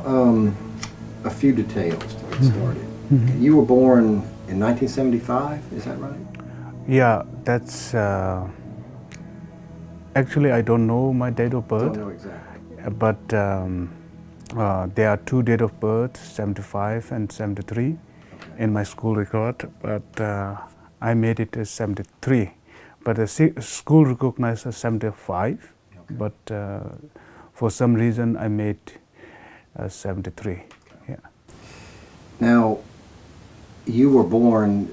a few details to get started. You were born in 1975, is that right? Yeah, that's actually I don't know my date of birth. Don't know exactly. But there are two dates of birth, 75 and 73, in my school record. But I made it as 73. But the school recognized as 75. But for some reason I made 73. Yeah. Now, you were born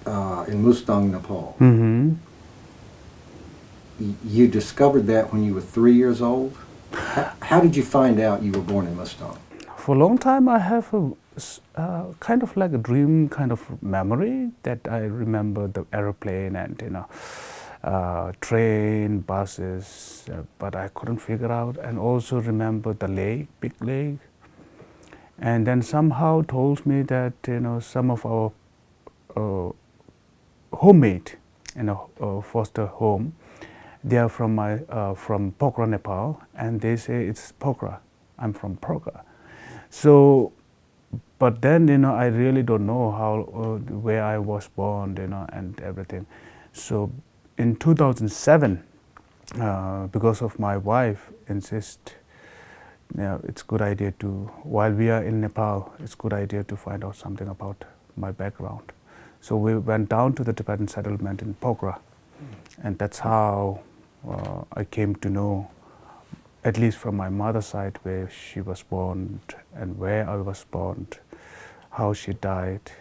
in Mustang, Nepal. Mm-hmm. You discovered that when you were 3 years old? How did you find out you were born in Mustang? For a long time I have a kind of like a dream kind of memory that I remember the aeroplane and train, buses, but I couldn't figure out, and also remember the lake, big lake. And then somehow told me that some of our homemade foster home, they are from from Pokhara, Nepal, and they say it's Pokhara. I'm from Pokhara. So, but then I really don't know how where I was born, and everything. So, in 2007, because of my wife insist, it's good idea to, while we are in Nepal, it's good idea to find out something about my background. So we went down to the Tibetan settlement in Pokhara, and that's how I came to know, at least from my mother's side, where she was born and where I was born, how she died.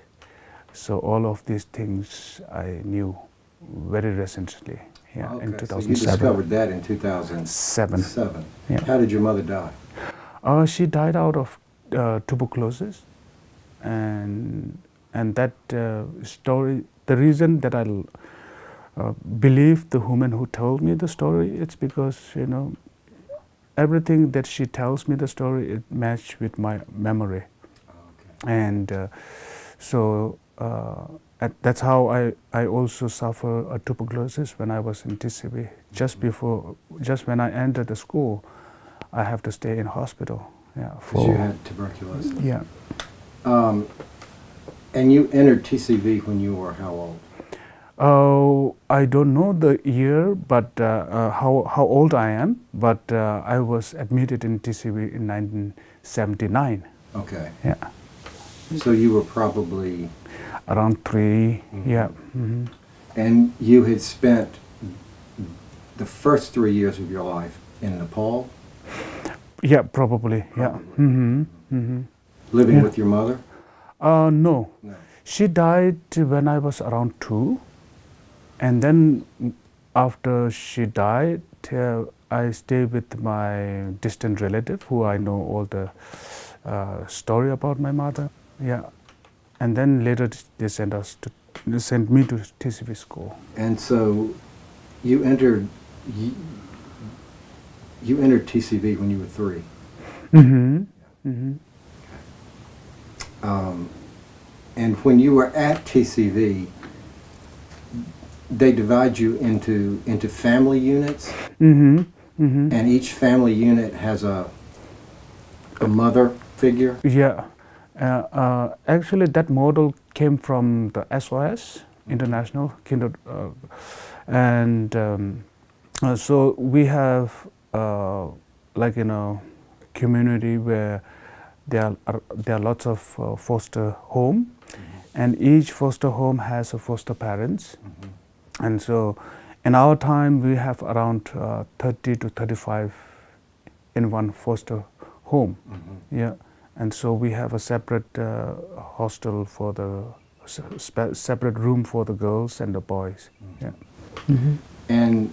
So all of these things I knew very recently. Yeah, okay. in 2007. So you discovered that in 2007. Yeah. How did your mother die? She died out of tuberculosis, and that story. The reason that I believe the woman who told me the story, it's because everything that she tells me the story, it matched with my memory. Okay. And so that's how I also suffer a tuberculosis when I was in TCB. Just when I entered the school, I have to stay in hospital. Yeah, because you had tuberculosis. Yeah. And you entered TCV when you were how old? I don't know the year, but how old I am. But I was admitted in TCV in 1979. Okay. Yeah. So you were probably around 3. Yeah. Mm-hmm. And you had spent the first 3 years of your life in Nepal? Yeah, probably. Yeah. Mm-hmm. Mm-hmm. Living with your mother? No. She died when I was around 2. And then after she died, I stayed with my distant relative, who I know all the story about my mother. Yeah. And then later they sent me to TCV school. And so you entered TCV when you were 3. Mm-hmm. Mm-hmm. And when you were at TCV, they divide you into family units. Mm-hmm. Mm-hmm. And each family unit has a mother figure. Yeah. Actually, that model came from the SOS, International Kinder, and so we have community where there are lots of foster home, and each foster home has a foster parents, and so in our time we have around 30 to 35 in one foster home. Yeah. And so we have a separate hostel for the separate room for the girls and the boys. Yeah. And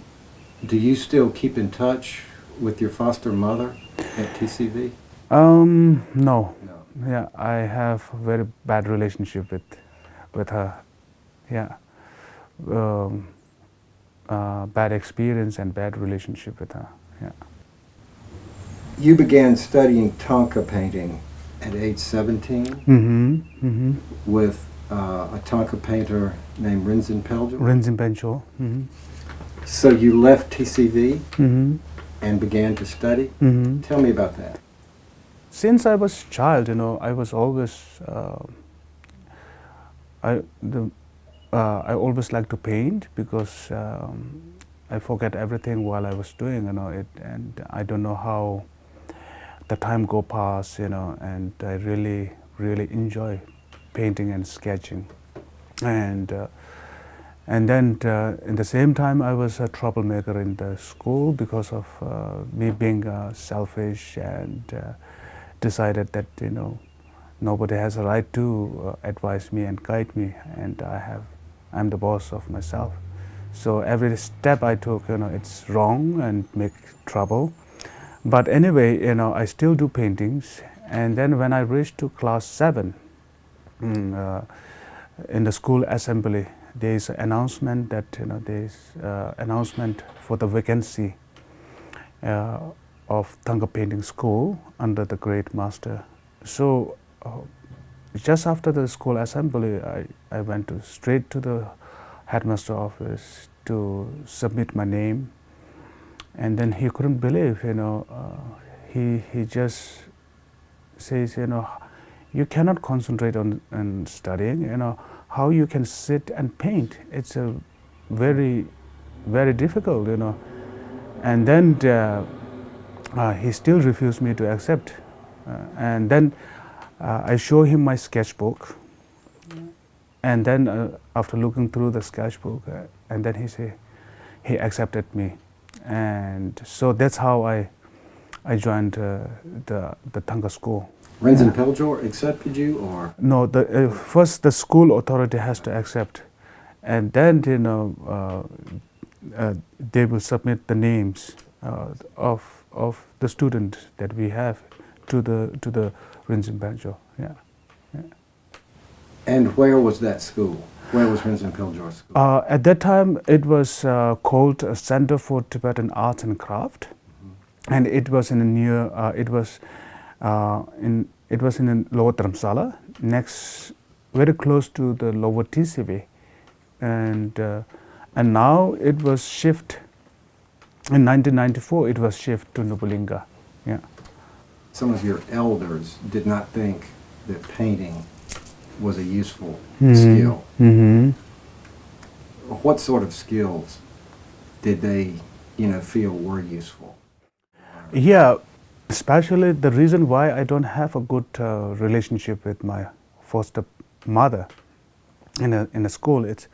do you still keep in touch with your foster mother at TCV? No. Yeah, I have a very bad relationship with her. Yeah. Bad experience and bad relationship with her. Yeah. You began studying Thangka painting at age 17 with a Thangka painter named Rinzin Peljo? Rinzin Peljo. So you left TCV and began to study? Tell me about that. since I was a child, I was always I always liked to paint because I forget everything while I was doing, it, and I don't know how the time go past, and I really enjoy painting and sketching, and then in the same time I was a troublemaker in the school because of me being selfish and decided that nobody has a right to advise me and guide me, and I'm the boss of myself. So every step I took, it's wrong and make trouble. But anyway, I still do paintings. And then when I reached to class 7, in the school assembly, there is an announcement that there is announcement for the vacancy of Thanga Painting School under the Great Master. So just after the school assembly, I went straight to the headmaster office to submit my name, and then he couldn't believe, he just says, you cannot concentrate on studying, how you can sit and paint. It's a very difficult, and then he still refused me to accept, and then I show him my sketchbook, and then after looking through the sketchbook, and then he accepted me, and so that's how I joined the Thanga school. Rinzin Piljor accepted you, or? No, first the school authority has to accept, and then they will submit the names of the student that we have to the Rinzin Piljor. Yeah. And where was that school? Where was Rinzin Piljor school? At that time, it was called a Center for Tibetan Arts and Craft, and it was in Lower Dharamsala, very close to the Lower TCV, and now it was shifted in 1994. It was shifted to Nubulinga. Yeah. Some of your elders did not think that painting was a useful skill. What sort of skills did they, feel were useful? Yeah, especially the reason why I don't have a good relationship with my foster mother in a school. It's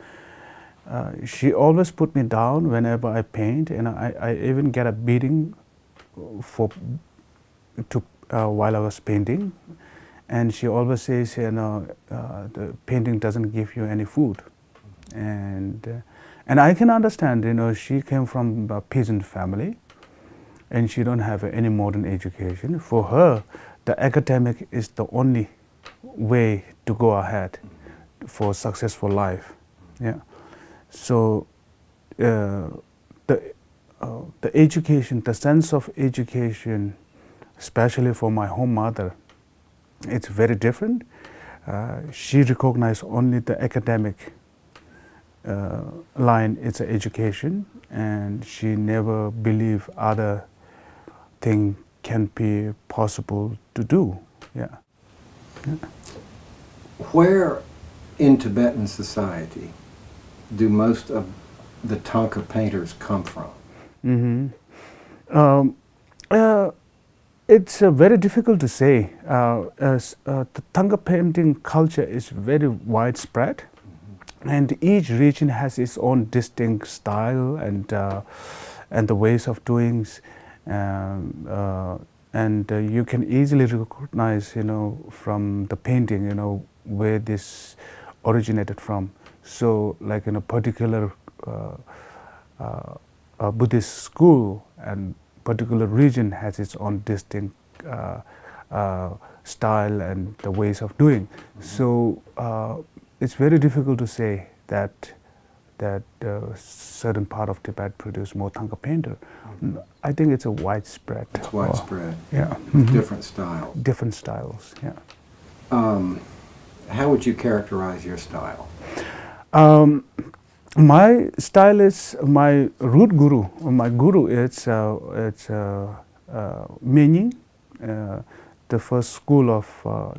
she always put me down whenever I paint, and I even get a beating while I was painting. And she always says, the painting doesn't give you any food, and I can understand. She came from a peasant family, and she don't have any modern education. For her, the academic is the only way to go ahead for successful life. Yeah. So the education, the sense of education, especially for my home mother, it's very different. She recognized only the academic line, it's education, and she never believed other thing can be possible to do. Yeah. Where in Tibetan society do most of the Thangka painters come from? It's very difficult to say. The Thangka painting culture is very widespread, and each region has its own distinct style and the ways of doing, and you can easily recognize, from the painting, where this originated from. So, like in a particular Buddhist school and particular region has its own distinct style and the ways of doing. So it's very difficult to say that certain part of Tibet produce more Thangka painter. I think it's a widespread. It's widespread. Yeah. Different styles. Different styles. Yeah. How would you characterize your style? My style is my root guru. My guru is Menying, the first school of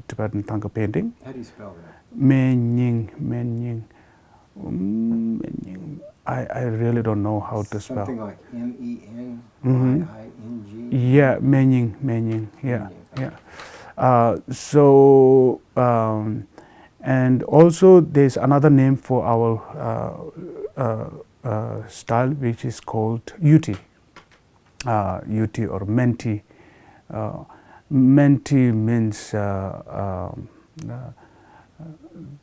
Tibetan Thangka painting. How do you spell that? Menying. I really don't know how to spell. Something like MENYING? Yeah, Menying. Yeah, Okay. yeah. And also there's another name for our style, which is called UT. UT or Menti. Menti means the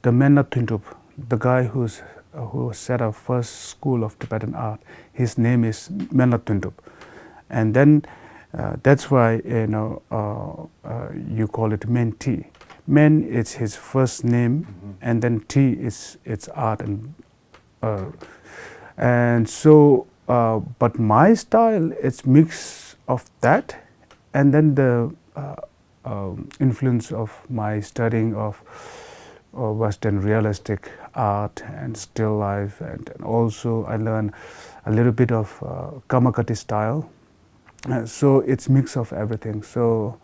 Menna Tuntup, the guy who set up first school of Tibetan art. His name is Menna Tuntup, and then that's why you call it Menti. Men is his first name, and then T is its art, and so. But my style is mix of that, and then the influence of my studying of Western realistic art and still life, and also I learned a little bit of Kamakati style. So it's mix of everything. So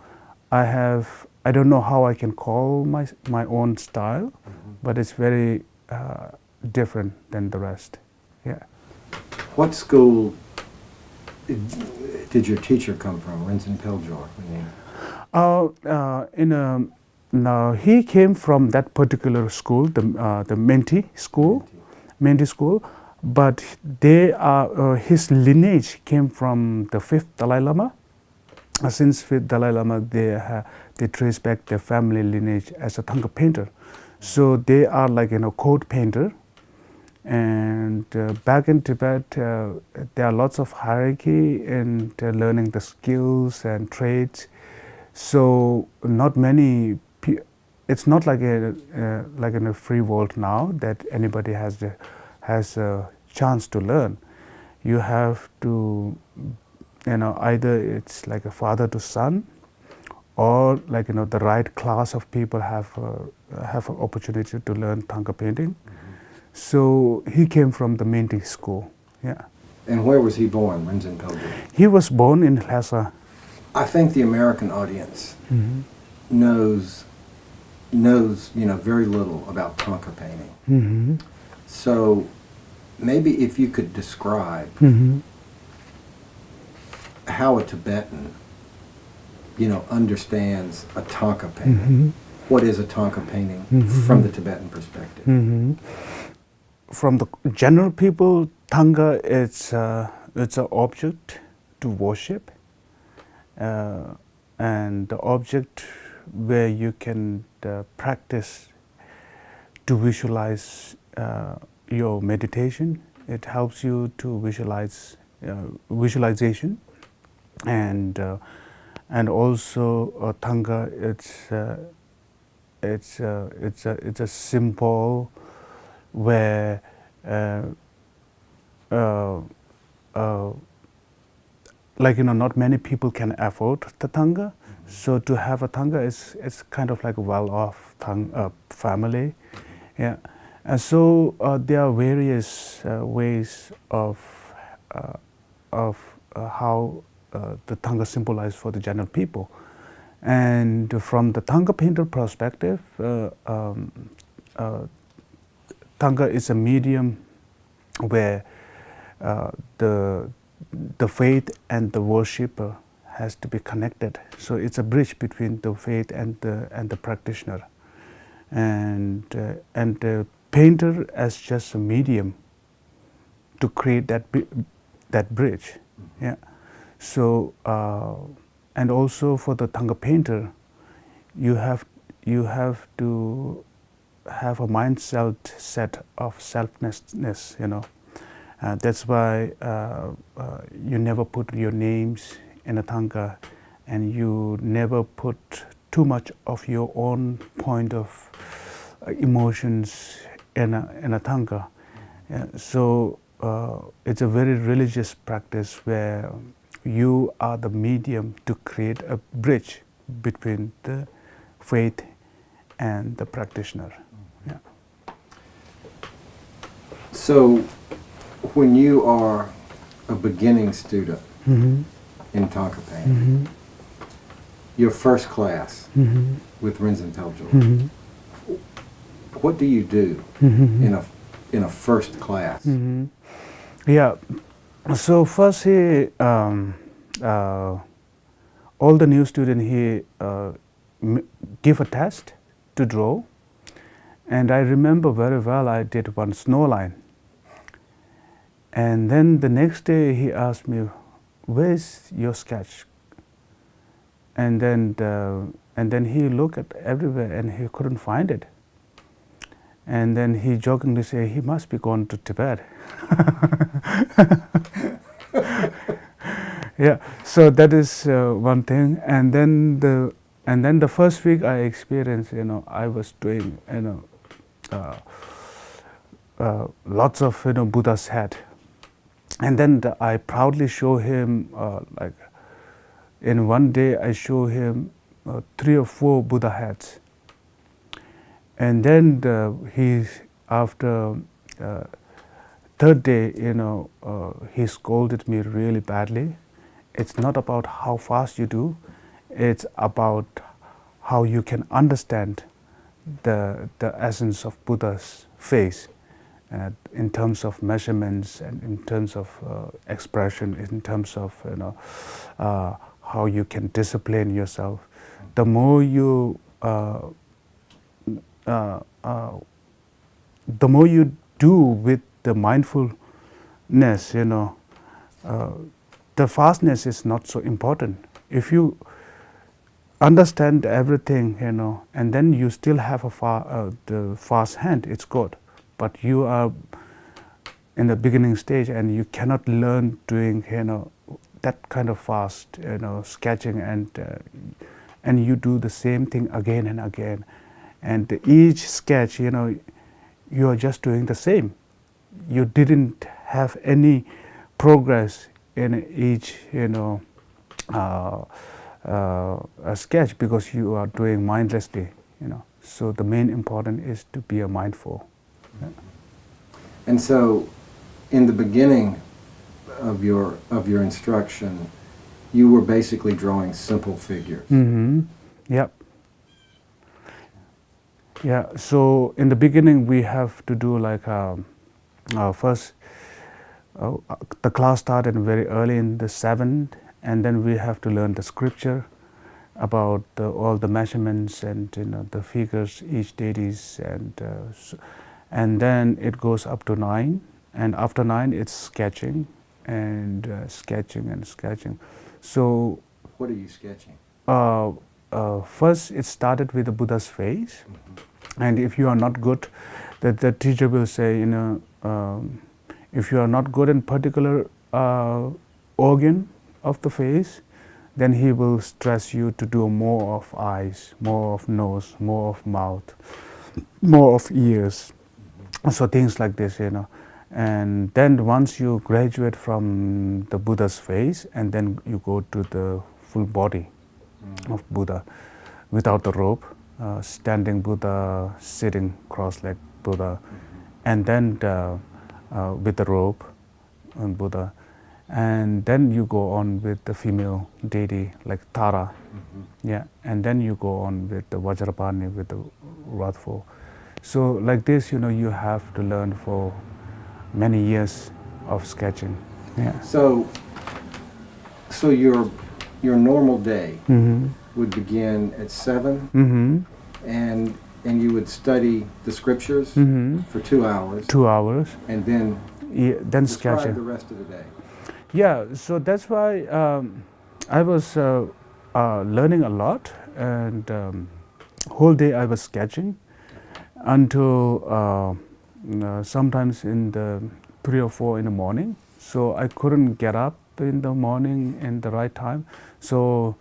I don't know how I can call my own style, but it's very different than the rest. Yeah. What school did your teacher come from, Rinzin Piljor? No, he came from that particular school, the Menti school, but they are his lineage came from the 5th Dalai Lama. Since 5th Dalai Lama, they trace back their family lineage as a Thangka painter, so they are like code painter. And back in Tibet, there are lots of hierarchy in learning the skills and trades. So not many. It's not like like in a free world now that anybody has a chance to learn. You have to, either it's like a father to son, or like the right class of people have an opportunity to learn Thangka painting. So he came from the Menti school, yeah. And where was he born, Rinzin Piljor? He was born in Lhasa. I think the American audience knows very little about Thangka painting. So maybe if you could describe how a Tibetan, understands a Thangka painting. What is a Thangka painting from the Tibetan perspective? From the general people, Thangka it's an object to worship, and the object where you can practice to visualize your meditation. It helps you to visualize visualization, and also Thangka. It's a symbol where not many people can afford the Thangka. So to have a Thangka is kind of like a well-off family, yeah. And so there are various ways of how the Thangka symbolized for the general people. And from the Thangka painter perspective, Thangka is a medium where the faith and the worshipper has to be connected. So it's a bridge between the faith and the practitioner, and the painter as just a medium to create that bridge, yeah. So and also for the Thangka painter, you have to have a mindset of selflessness, that's why you never put your names in a Thangka, and you never put too much of your own point of emotions in a Thangka. Yeah, so it's a very religious practice where you are the medium to create a bridge between the faith and the practitioner. Yeah. So when you are a beginning student in Thangka painting, your first class with Rinzin Peljo. What do you do in a first class? Yeah. So first all the new student give a test to draw, and I remember very well I did one snow line, and then the next day he asked me, "Where's your sketch?" And then he looked at everywhere and he couldn't find it, and then he jokingly said he must be gone to Tibet. Yeah, so that is one thing, and then the first week I experienced, I was doing, lots of, Buddha's head, and then I proudly show him, like, in one day I show him 3 or 4 Buddha heads, and then after third day, he scolded me really badly. It's not about how fast you do, it's about how you can understand the essence of Buddha's face in terms of measurements and in terms of expression, in terms of how you can discipline yourself. The more you do with the mindfulness, the fastness is not so important. If you understand everything, and then you still have the fast hand, it's good. But you are in the beginning stage and you cannot learn doing, that kind of fast, sketching, and you do the same thing again and again. And each sketch, you are just doing the same. You didn't have any progress in each, a sketch because you are doing mindlessly, So the main important is to be mindful. Yeah. And so, in the beginning of your instruction, you were basically drawing simple figures. Yep. Yeah. So in the beginning, we have to do like first. The class started very early in the 7th, and then we have to learn the scripture about all the measurements and the figures, each deities, and then it goes up to 9, and after 9 it's sketching and sketching. So what are you sketching? First it started with the Buddha's face, and if you are not good, the teacher will say, if you are not good in particular organ of the face, then he will stress you to do more of eyes, more of nose, more of mouth, more of ears. So things like this, And then once you graduate from the Buddha's face, and then you go to the full body of Buddha without the robe, standing Buddha, sitting cross-legged Buddha, and then with the robe on Buddha, and then you go on with the female deity like Tara, and then you go on with the Vajrapani, with the wrathful. So like this, you have to learn for many years of sketching. Yeah. So your normal day would begin at 7, and you would study the scriptures for 2 hours. 2 hours. And then then sketching. the rest of the day. Yeah, so that's why I was learning a lot, and whole day I was sketching until sometimes in the 3 or 4 in the morning. So I couldn't get up in the morning in the right time. So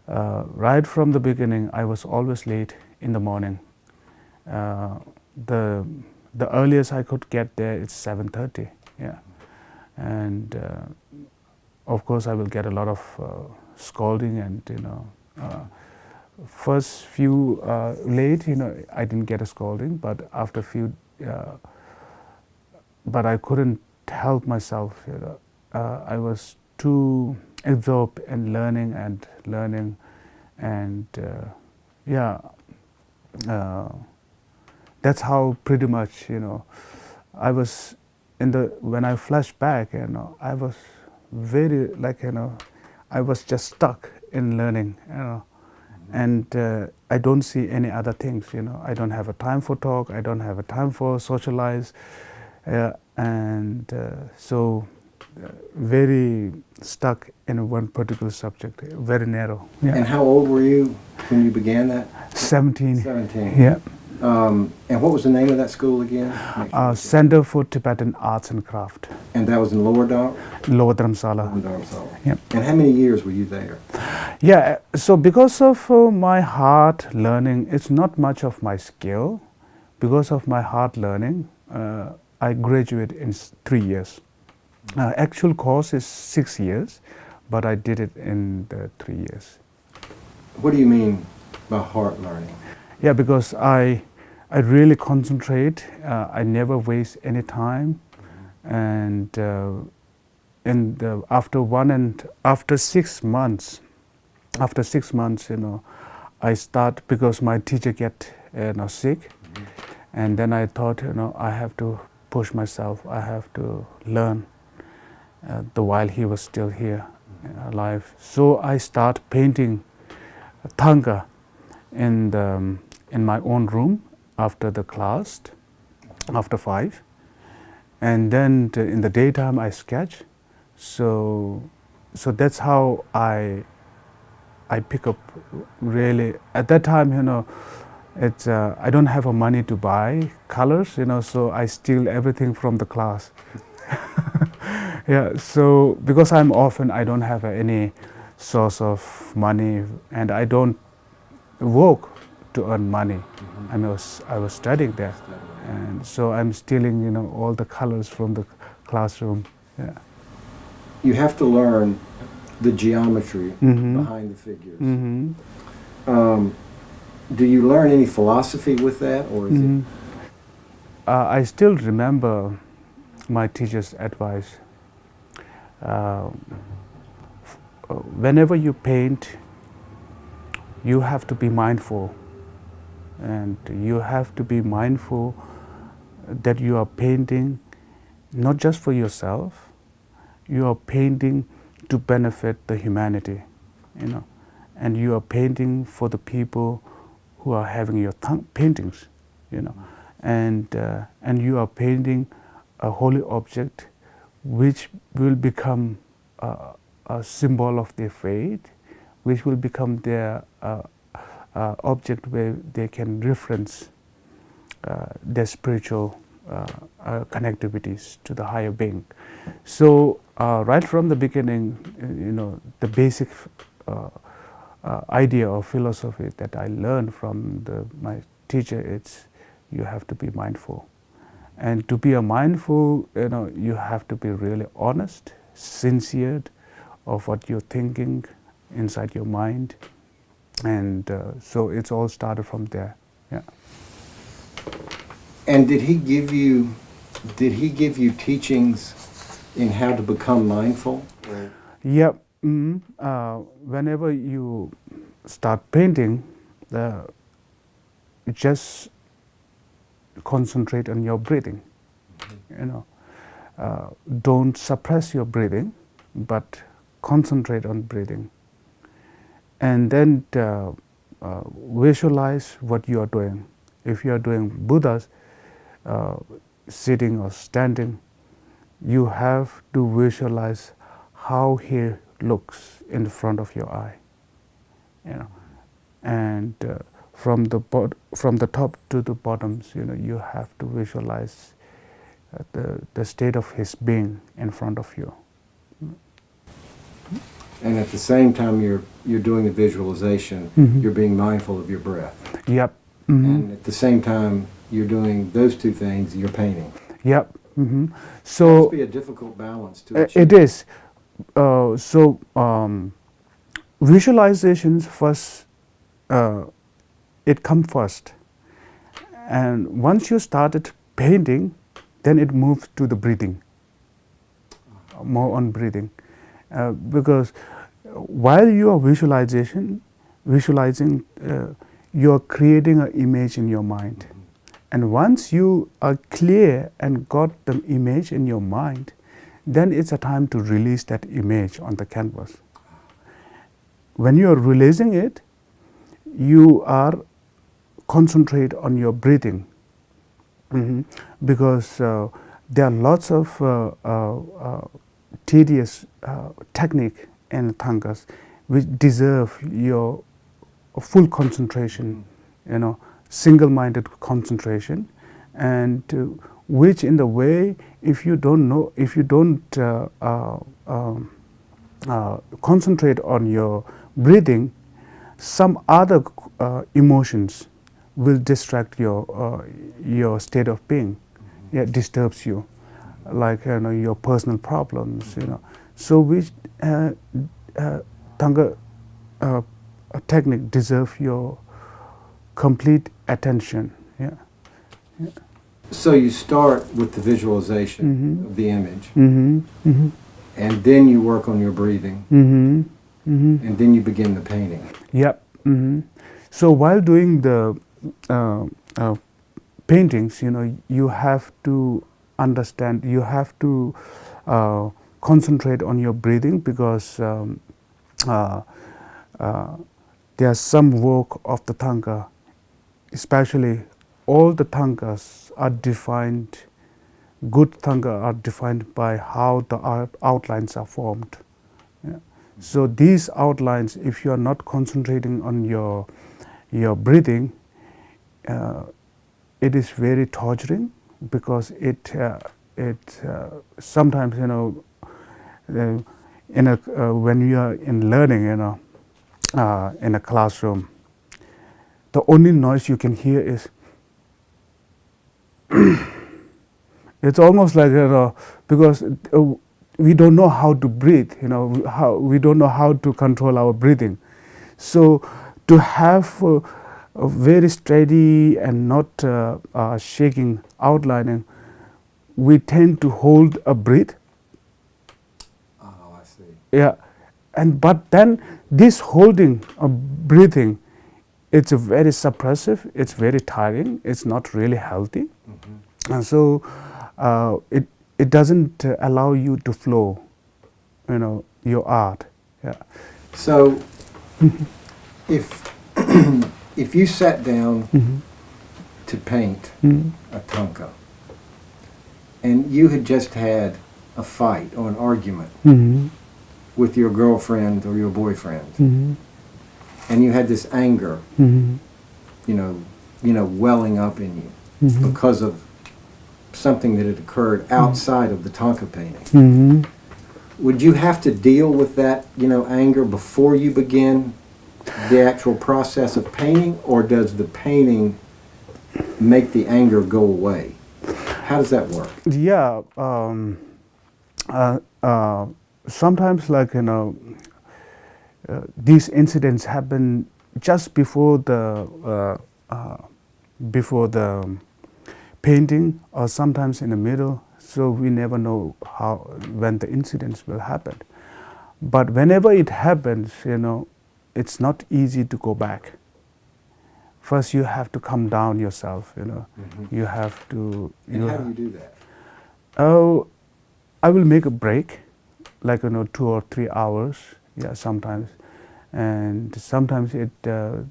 right from the beginning, I was always late in the morning. The earliest I could get there is 7:30. Yeah, and of course I will get a lot of scolding, and first few late, I didn't get a scolding, but after few, but I couldn't help myself. I was too absorbed in learning, and yeah, that's how pretty much, you know, I was when I flash back, you know, I was very, like, you know, I was just stuck in learning, you know, and I don't see any other things, you know. I don't have a time for talk, I don't have a time for socialize, and so very stuck in one particular subject, very narrow. Yeah. And how old were you when you began that? 17. 17. Yeah. And what was the name of that school again? Make sure I get it. Center for Tibetan Arts and Craft, And that was in Lower Dar? Lower Dharamsala. Yeah. And how many years were you there? Yeah, so because of my hard learning, it's not much of my skill. Because of my hard learning, I graduated in 3 years. Actual course is 6 years, but I did it in the 3 years. What do you mean by hard learning? Yeah, because I really concentrate. I never waste any time, and after 6 months, you know, I start, because my teacher get sick, and then I thought, you know, I have to push myself. I have to learn while he was still here, alive. So I start painting Thanga in my own room after the class, after 5, and then in the daytime I sketch. So that's how I pick up, really. At that time, you know, it's I don't have a money to buy colors, you know, so I steal everything from the class. Yeah, so because I'm orphan, I don't have any source of money, and I don't work to earn money. I was studying there, and so I'm stealing, you know, all the colors from the classroom. Yeah. You have to learn the geometry behind the figures. Do you learn any philosophy with that, or is it? I still remember my teacher's advice. Whenever you paint, you have to be mindful, and you have to be mindful that you are painting not just for yourself. You are painting to benefit the humanity, you know, and you are painting for the people who are having your paintings, you know, and you are painting a holy object which will become a symbol of their faith, which will become their object where they can reference their spiritual connectivities to the higher being. So right from the beginning, you know, the basic idea or philosophy that I learned from my teacher is you have to be mindful. And to be a mindful, you know, you have to be really honest, sincere of what you're thinking inside your mind. And so it's all started from there. Yeah. And did he give you teachings in how to become mindful? Yeah. Whenever you start painting, you just concentrate on your breathing. You know, don't suppress your breathing, but concentrate on breathing. And then visualize what you are doing. If you are doing Buddhas, sitting or standing, you have to visualize how he looks in front of your eye, you know, and from the top to the bottoms, you know, you have to visualize the state of his being in front of you. And at the same time you're doing the visualization, you're being mindful of your breath. Yep. And at the same time you're doing those two things, you're painting. Yep. So that must be a difficult balance to achieve. It is. Visualizations first, it comes first, and once you started painting, then it moves to the breathing, more on breathing, because while you are visualization, visualizing, you're creating an image in your mind. And once you are clear and got the image in your mind, then it's a time to release that image on the canvas. When you are releasing it, you are concentrate on your breathing, because there are lots of tedious technique in tangas which deserve your full concentration, single-minded concentration, and which in the way, if you don't concentrate on your breathing, some other emotions will distract your state of being. Yeah, disturbs you, like your personal problems. So which Tanga technique deserve your complete attention. Yeah. So you start with the visualization of the image, and then you work on your breathing, and then you begin the painting. Yep. So while doing the paintings, you have to understand, you have to concentrate on your breathing, because there's some work of the Thanga, especially all the Thangas are defined, good Thanga are defined by how the outlines are formed. Yeah. So these outlines, if you are not concentrating on your breathing, it is very torturing, because it sometimes when you are in learning, in a classroom, the only noise you can hear is it's almost like because we don't know how to breathe, we don't know how to control our breathing. So to have a very steady and not shaking outlining, we tend to hold a breath. Oh, I see. Yeah, but then this holding of breathing, it's a very suppressive, it's very tiring, it's not really healthy, and so it doesn't allow you to flow, your art. Yeah. So if you sat down to paint a tanka, and you had just had a fight or an argument with your girlfriend or your boyfriend, and you had this anger, welling up in you because of something that had occurred outside of the tanka painting, would you have to deal with that, anger before you begin the actual process of painting, or does the painting make the anger go away? How does that work? Yeah, sometimes these incidents happen just before the painting, or sometimes in the middle. So we never know when the incidents will happen. But whenever it happens, it's not easy to go back. First, you have to calm down yourself. You have to. And how do you do that? Oh, I will make a break, 2 or 3 hours. Yeah, sometimes, and sometimes the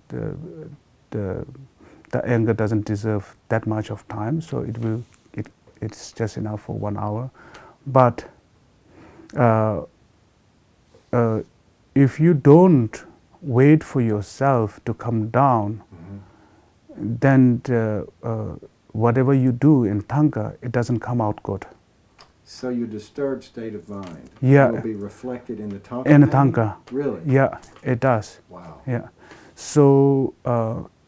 anger doesn't deserve that much of time, so it's just enough for 1 hour. But if you don't wait for yourself to come down, then whatever you do in Thanga, it doesn't come out good. So your disturbed state of mind will be reflected in the Thanga? In the Thanga. Really? Yeah, it does. Wow. Yeah. So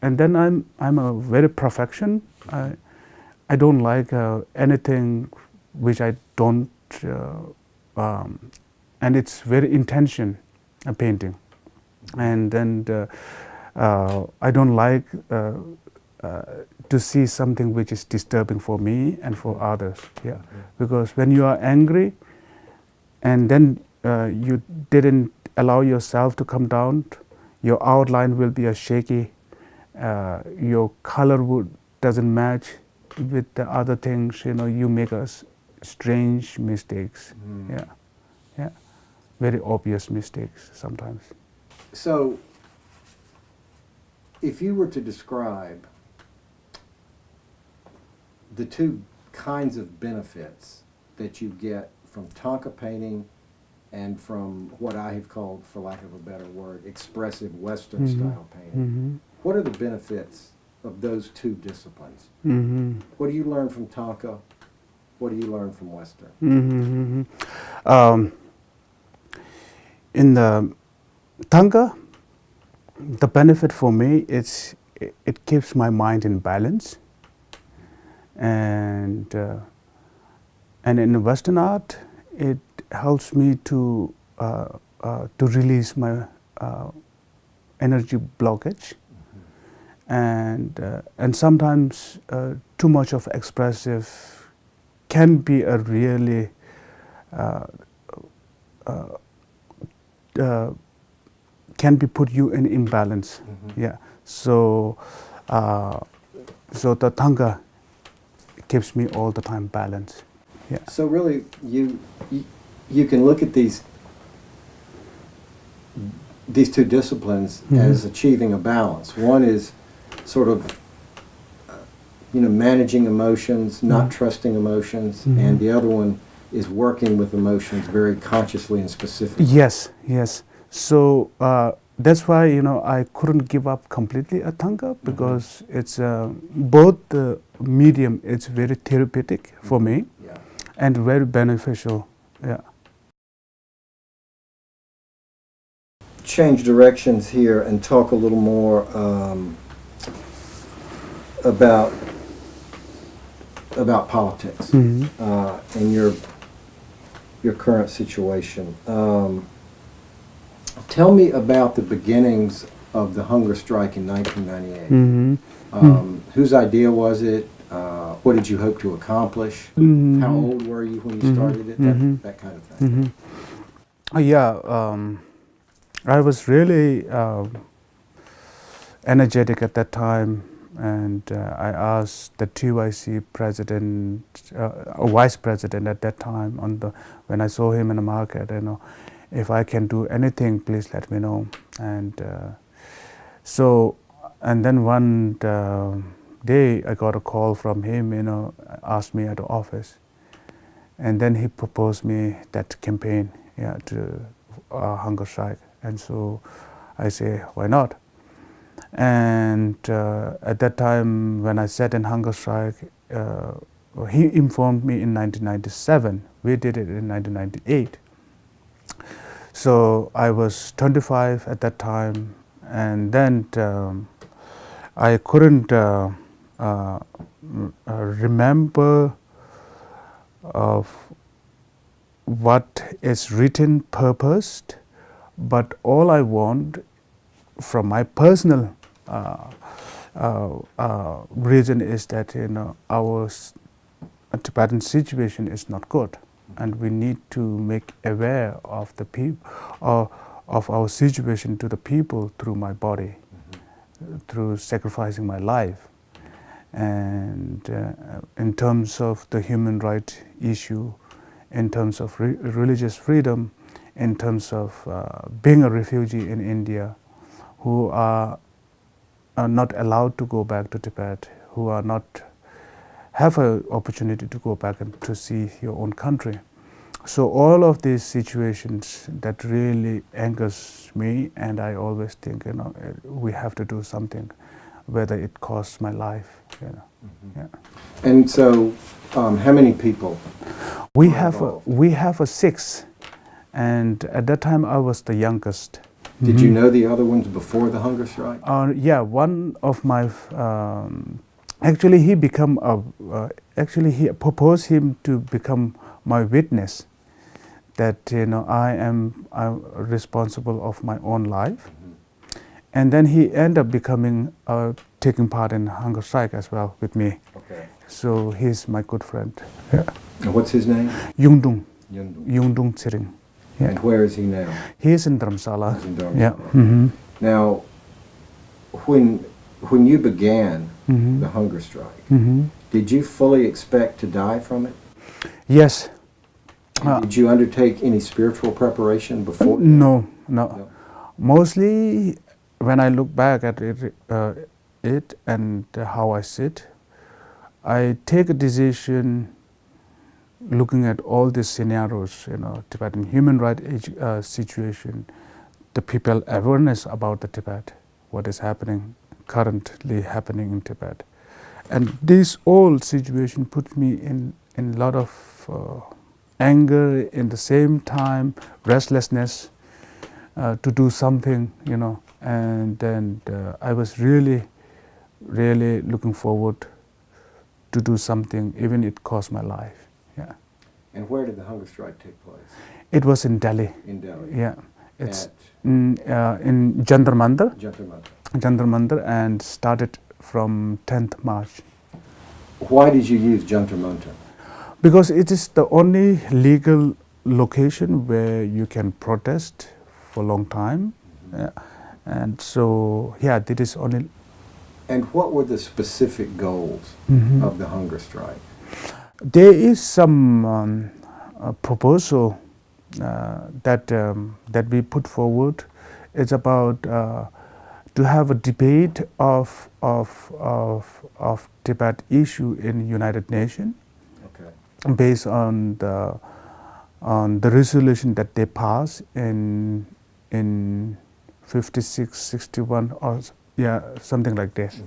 and then I'm a very perfection. I don't like anything which I don't, and it's very intention, a painting, and then I don't like to see something which is disturbing for me and for others. Yeah, because when you are angry, and then you didn't allow yourself to come down, your outline will be a shaky, your color doesn't match with the other things, you make strange mistakes. Yeah, very obvious mistakes sometimes. So, if you were to describe the two kinds of benefits that you get from Tonka painting and from what I have called, for lack of a better word, expressive Western style painting, what are the benefits of those two disciplines? What do you learn from Tonka? What do you learn from Western? In the Tonka, the benefit for me is it keeps my mind in balance, and in Western art, it helps me to release my energy blockage, and sometimes too much of expressive can be a really can be put you in imbalance. Yeah. So the Tonka keeps me all the time balanced. Yeah. So really, you can look at these two disciplines as achieving a balance. One is sort of managing emotions, not trusting emotions, and the other one is working with emotions very consciously and specifically. Yes. So that's why I couldn't give up completely at Tonka, because it's both the medium. It's very therapeutic for me, and very beneficial. Yeah. Change directions here and talk a little more about politics and your current situation. Tell me about the beginnings of the hunger strike in 1998. Whose idea was it? What did you hope to accomplish? How old were you when you started it? That kind of thing. I was really energetic at that time, and I asked the TYC president, vice president at that time, when I saw him in the market, if I can do anything, please let me know. And then one day I got a call from him, asked me at the office, and then he proposed me that campaign, to hunger strike. And so I say, why not? And at that time, when I sat in hunger strike, he informed me in 1997. We did it in 1998. So I was 25 at that time, and then I couldn't remember of what is written, purposed, but all I want from my personal reason is that our Tibetan situation is not good, and we need to make aware of the people, of our situation to the people through my body, through sacrificing my life. And in terms of the human rights issue, in terms of religious freedom, in terms of being a refugee in India, who are not allowed to go back to Tibet, who are not have an opportunity to go back and to see your own country. So all of these situations that really angers me, and I always think, we have to do something, whether it costs my life. Yeah. And so, how many people? We have a 6, and at that time I was the youngest. Did you know the other ones before the hunger strike? Yeah, one of my actually he proposed him to become my witness, that I'm responsible of my own life, and then he ended up becoming taking part in hunger strike as well with me. Okay. So he's my good friend. Yeah. And what's his name? Yungdung Tsering. Yeah. And where is he now? He is in Dharamsala. He's in Dharamsala. Yeah. Now, when you began the hunger strike, did you fully expect to die from it? Yes. Did you undertake any spiritual preparation before? No. No. Mostly, when I look back at it and how I sit, I take a decision looking at all these scenarios, Tibetan human rights situation, the people awareness about the Tibet, what is currently happening in Tibet. And this whole situation put me in a lot of anger, in the same time restlessness to do something, and then I was really looking forward to do something, even it cost my life. Yeah. And where did the hunger strike take place? It was in Delhi. In Delhi. Yeah. It's in Jantar Mandir. Jantar Mandir, and started from 10th March. Why did you use Jantar Mandir? Because it is the only legal location where you can protest for a long time. And so, this is only. And what were the specific goals of the hunger strike? There is some proposal that we put forward. It's about to have a debate of Tibet issue in United Nations, based on the resolution that they passed in 56, 61 or something like this,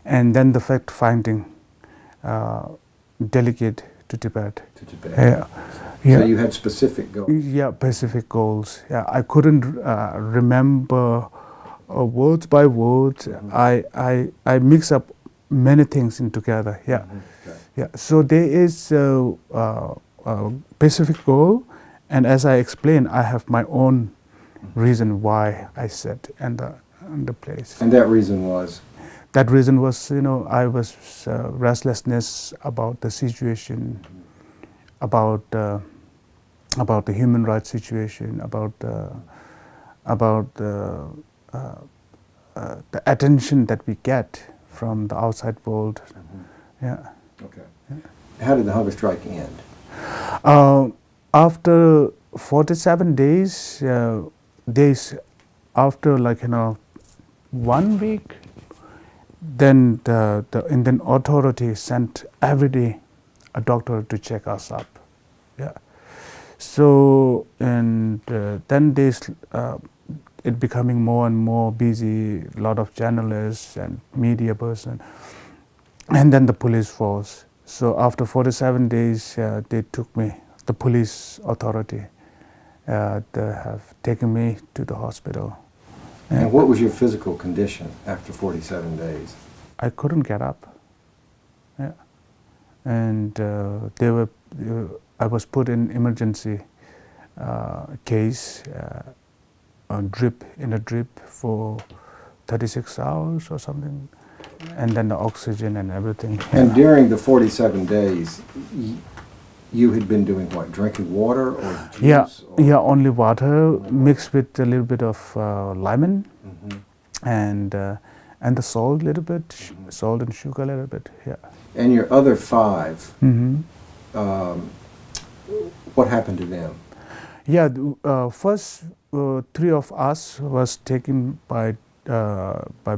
and then the fact-finding delegate to Tibet. So you had specific goals. Yeah, specific goals. Yeah, I couldn't remember words by words. I mix up many things in together. Yeah. So there is a specific goal, and as I explained, I have my own reason why I set and the place. And that reason was? That reason was, I was restlessness about the situation, about the human rights situation, about the attention that we get from the outside world. Yeah. Okay. How did the hunger strike end? After 47 days, after 1 week, then the Indian authorities sent every day a doctor to check us up. Yeah. So, and then it becoming more and more busy, a lot of journalists and media person, and then the police force. So after 47 days, they took me, the police authority, they have taken me to the hospital. And what was your physical condition after 47 days? I couldn't get up. Yeah. And I was put in emergency case, in a drip for 36 hours or something, and then the oxygen and everything. And during the 47 days, you had been doing what? Drinking water or juice? Yeah, only water mixed with a little bit of lemon and the salt a little bit, salt and sugar a little bit. Yeah. And your other 5, what happened to them? Yeah, first 3 of us was taken by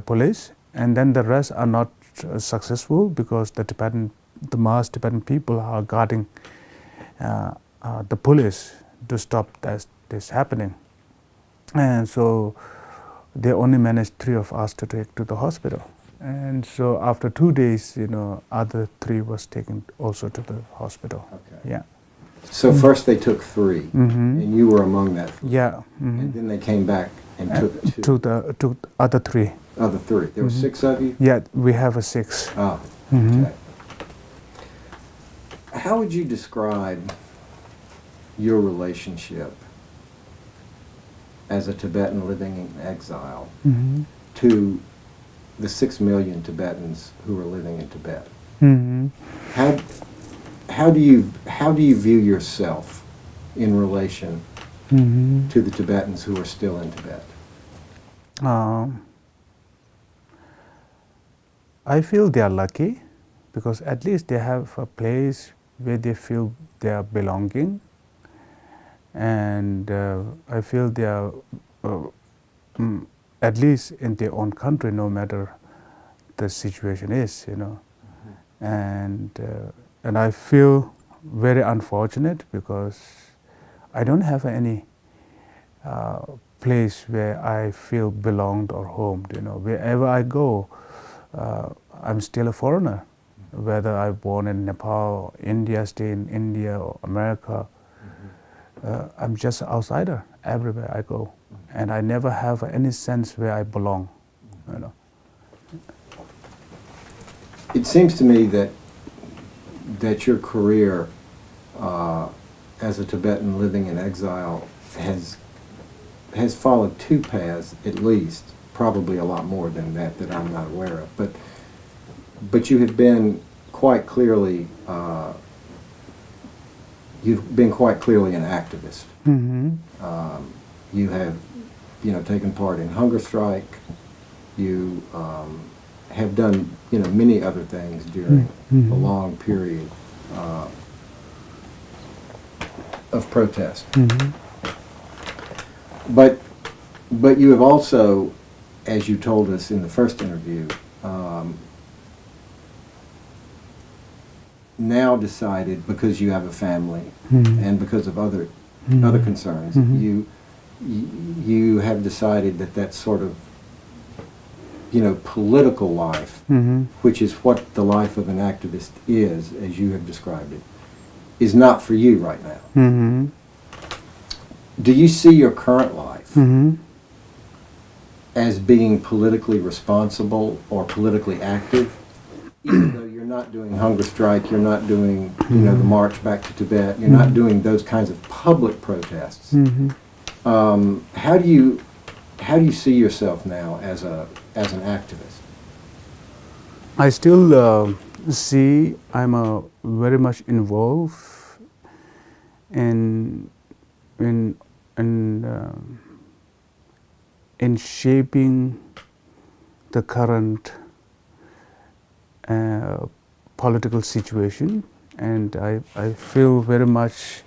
police, and then the rest are not successful because the mass Tibetan people are guarding the police to stop this happening, and so they only managed 3 of us to take to the hospital. And so after 2 days, other 3 was taken also to the hospital. Okay. Yeah. So first they took 3, and you were among that 3. Yeah. And then they came back and took 2. Took other 3. Other 3. There were 6 of you? Yeah, we have a 6. Ah, okay. How would you describe your relationship as a Tibetan living in exile to the 6 million Tibetans who are living in Tibet? How do you view yourself in relation to the Tibetans who are still in Tibet? I feel they are lucky because at least they have a place where they feel they are belonging, and I feel they are at least in their own country, no matter the situation is, you know. And I feel very unfortunate because I don't have any place where I feel belonged or homed, you know. Wherever I go, I'm still a foreigner, whether I'm born in Nepal, India, stay in India or America. I'm just an outsider everywhere I go, and I never have any sense where I belong, you know. It seems to me that your career as a Tibetan living in exile has followed two paths at least, probably a lot more than that I'm not aware of. But you have been quite clearly an activist. You have, you know, taken part in hunger strike. You have done, you know, many other things during a long period of protest. But you have also, as you told us in the first interview, now decided, because you have a family and because of other concerns, you have decided that sort of, you know, political life, which is what the life of an activist is, as you have described it, is not for you right now. Do you see your current life as being politically responsible or politically active, even though you're not doing hunger strike, you're not doing, you know, the march back to Tibet, you're not doing those kinds of public protests? How do you see yourself now as an activist? I still see I'm very much involved in shaping the current political situation, and I feel very much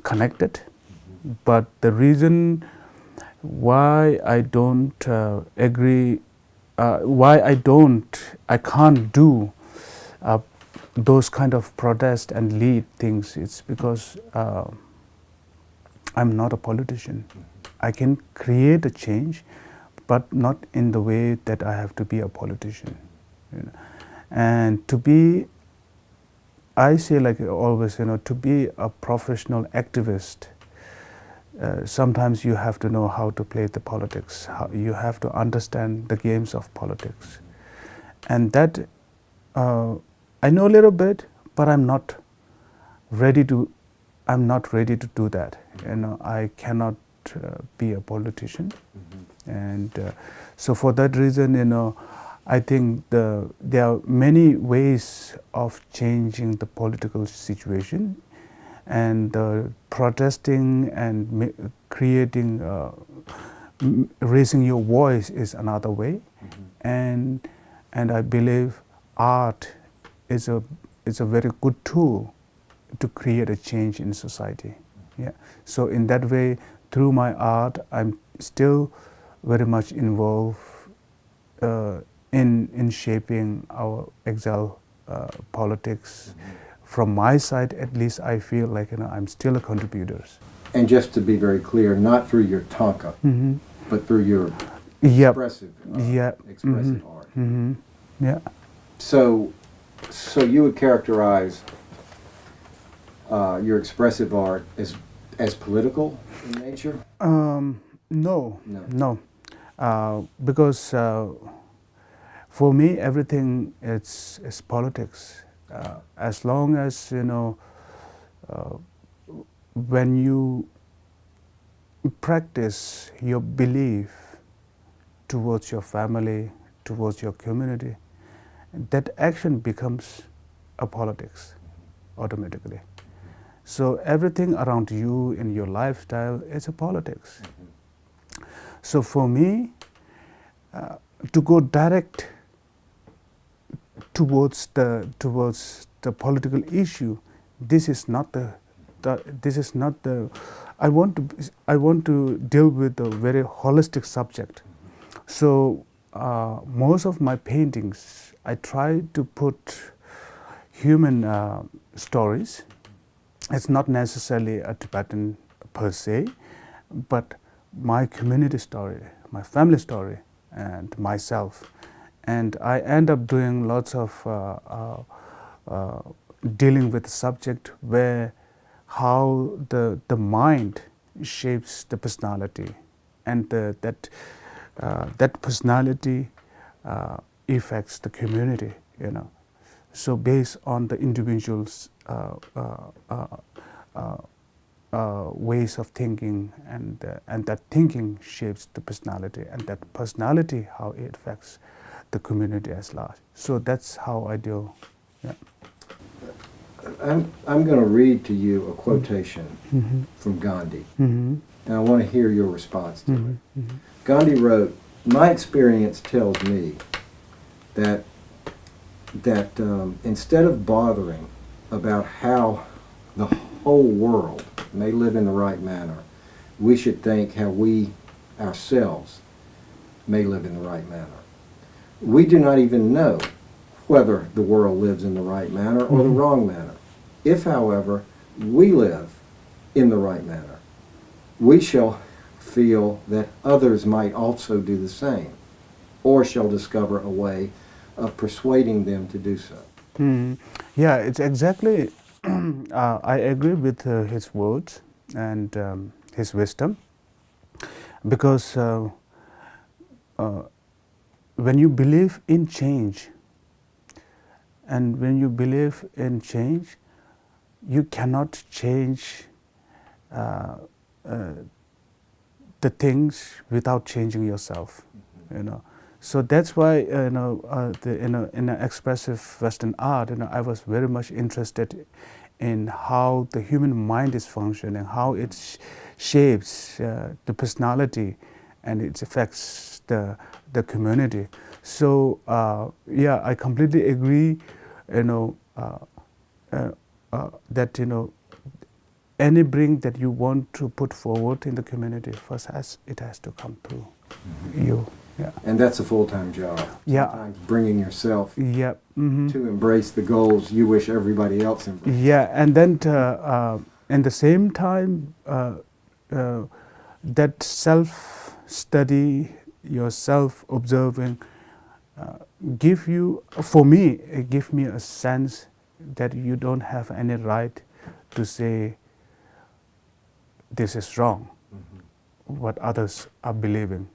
connected. But the reason why I don't agree, I can't do those kind of protest and lead things, it's because I'm not a politician. I can create a change, but not in the way that I have to be a politician, you know. And to be, I say, like always, you know, to be a professional activist, sometimes you have to know how to play the politics. You have to understand the games of politics, and that I know a little bit, but I'm not ready to do that. You know, I cannot be a politician, and so for that reason, you know, I think there are many ways of changing the political situation, and protesting and creating, raising your voice is another way, and I believe art is a very good tool to create a change in society. Yeah. So in that way, through my art, I'm still very much involved in shaping our exile politics. From my side, at least, I feel like, you know, I'm still a contributor. And just to be very clear, not through your tanka, but through your expressive art. Yeah. So you would characterize your expressive art as political in nature? No. Because for me, everything is politics. As long as, you know, when you practice your belief towards your family, towards your community, that action becomes a politics automatically. So everything around you in your lifestyle is a politics. So for me, to go direct towards the political issue, this is not the I want to deal with a very holistic subject. So most of my paintings, I try to put human stories. It's not necessarily a Tibetan per se, but my community story, my family story, and myself. And I end up doing lots of dealing with the subject where how the mind shapes the personality, and that personality affects the community, you know. So based on the individual's ways of thinking, and that thinking shapes the personality, and that personality how it affects the community as large. So that's how I deal. Yeah. I'm going to read to you a quotation from Gandhi, and I want to hear your response to it. Gandhi wrote, "My experience tells me that instead of bothering about how the whole world may live in the right manner, we should think how we ourselves may live in the right manner. We do not even know whether the world lives in the right manner or the wrong manner. If, however, we live in the right manner, we shall feel that others might also do the same, or shall discover a way of persuading them to do so." Yeah, it's exactly. I agree with his words and his wisdom, because when you believe in change, and when you believe in change, you cannot change the things without changing yourself, you know. So that's why in an expressive Western art, I was very much interested in how the human mind is functioning, how it shapes the personality, and it affects the community. So yeah, I completely agree. That any bring that you want to put forward in the community, first it has to come through you. Yeah. And that's a full-time job. Yeah. Sometimes bringing yourself Yeah. to embrace the goals you wish everybody else embraced. Yeah, and then in the same time, that self-study, your self-observing, give me a sense that you don't have any right to say this is wrong, what others are believing,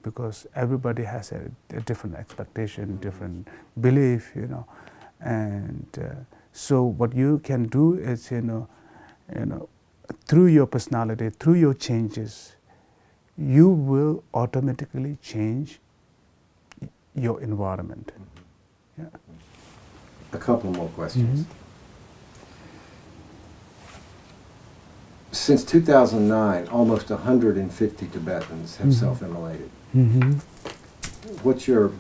because everybody has a different expectation, different belief, and so what you can do is, through your personality, through your changes, you will automatically change your environment. Yeah. A couple more questions. Since 2009, almost 150 Tibetans have self-immolated. What's your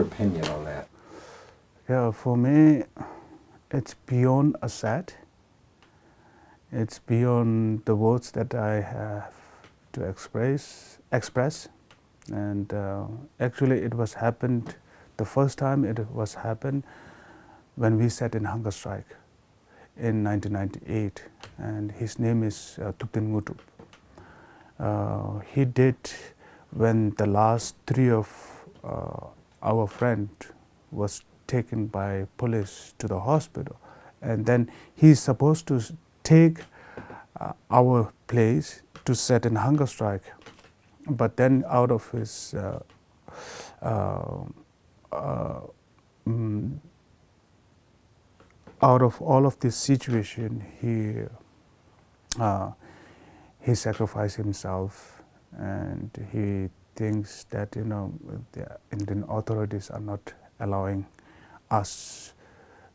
opinion on that? Yeah, for me, it's beyond a sad. It's beyond the words that I have to express. And actually, it was happened. The first time it was happened when we sat in hunger strike in 1998, and his name is Thupten Ngutup. He did when the last three of our friend was taken by police to the hospital, and then he's supposed to take our place to set in hunger strike, but then out of his out of all of this situation, he sacrificed himself, and he thinks that the Indian authorities are not allowing us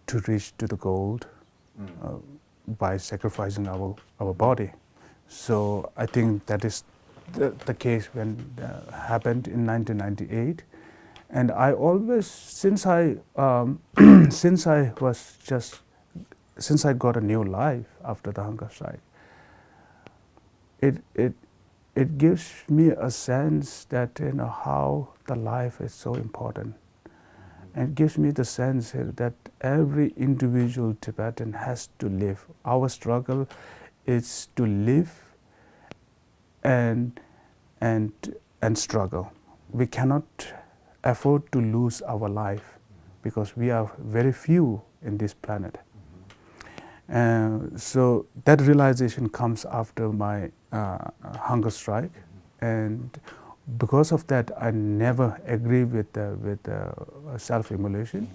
to reach to the goal by sacrificing our body. So I think that is the case when happened in 1998, and I always, since I since I was just since I got a new life after the hunger strike, it gives me a sense that how the life is so important. And it gives me the sense that every individual Tibetan has to live. Our struggle is to live and struggle. We cannot afford to lose our life because we are very few in this planet. So that realization comes after my hunger strike, and because of that, I never agree with self-immolation,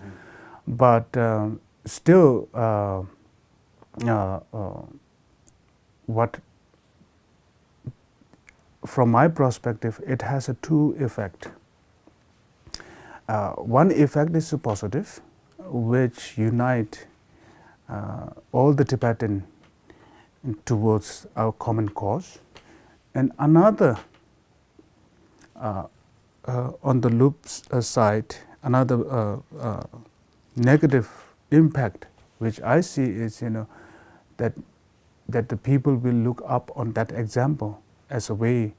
but still, what from my perspective, it has a two effect. One effect is a positive, which unite all the Tibetan towards our common cause, and another on the loop's side, another negative impact which I see is that the people will look up on that example as a way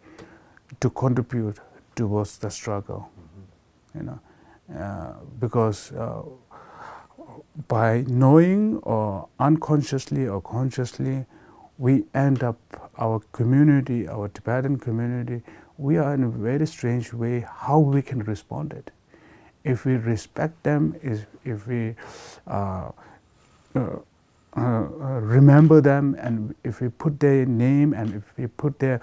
to contribute towards the struggle, because by knowing or unconsciously or consciously, we end up our community, our Tibetan community, we are in a very strange way how we can respond it. If we respect them, if we remember them, and if we put their name and if we put their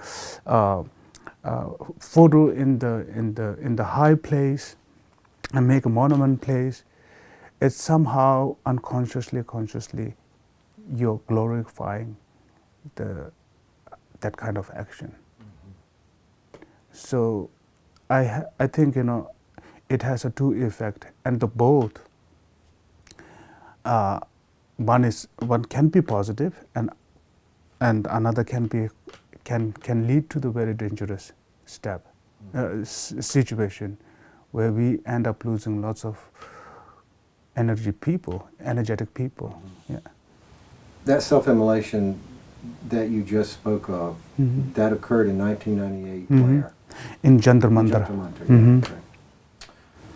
photo in the high place and make a monument place, it's somehow unconsciously, consciously, you're glorifying that kind of action. So I think it has a two effect, and the both. One can be positive, and another can lead to the very dangerous situation, where we end up losing lots of energetic people. Yeah. That self-immolation that you just spoke of, that occurred in 1998 where? In Jantar Mantar. Jantar Mantar, yeah,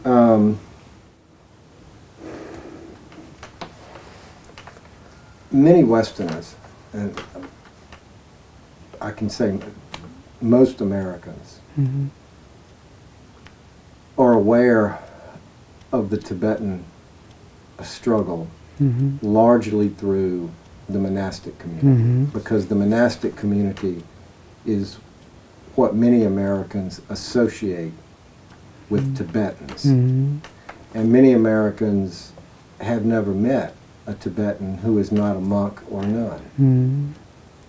okay. Many Westerners, and I can say most Americans, are aware of the Tibetan struggle largely through the monastic community, because the monastic community is what many Americans associate with Tibetans. And many Americans have never met a Tibetan who is not a monk or nun.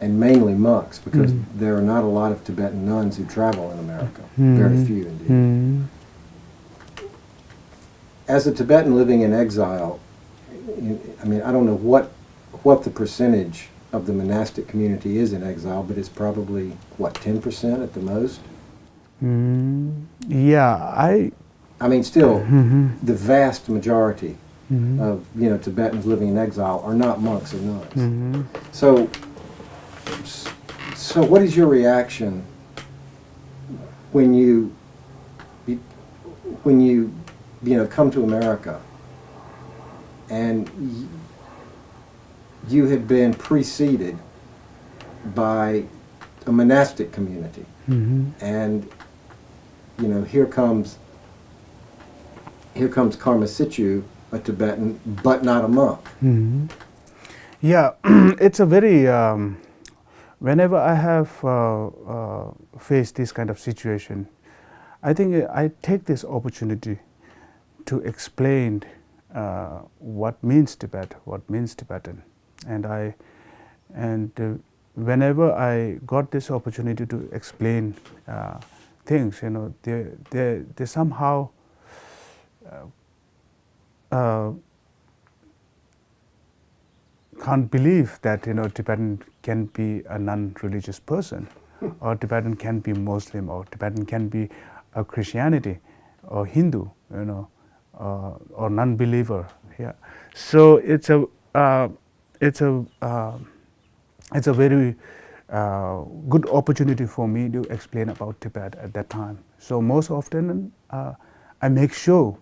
And mainly monks, because there are not a lot of Tibetan nuns who travel in America. Very few indeed. As a Tibetan living in exile, I mean, I don't know what the percentage of the monastic community is in exile, but it's probably, 10% at the most? Yeah, I mean, still, the vast majority of Tibetans living in exile are not monks or nuns. So what is your reaction when you come to America and you have been preceded by a monastic community, and here comes Karma Sichoe, a Tibetan, but not a monk. Yeah, it's a very, whenever I have faced this kind of situation, I think I take this opportunity to explain what means Tibet, what means Tibetan. And whenever I got this opportunity to explain things, they somehow can't believe that Tibetan can be a non-religious person. or Tibetan can be Muslim, or Tibetan can be a Christianity, or Hindu, or non-believer. Yeah, so it's a very good opportunity for me to explain about Tibet at that time. So most often I make sure,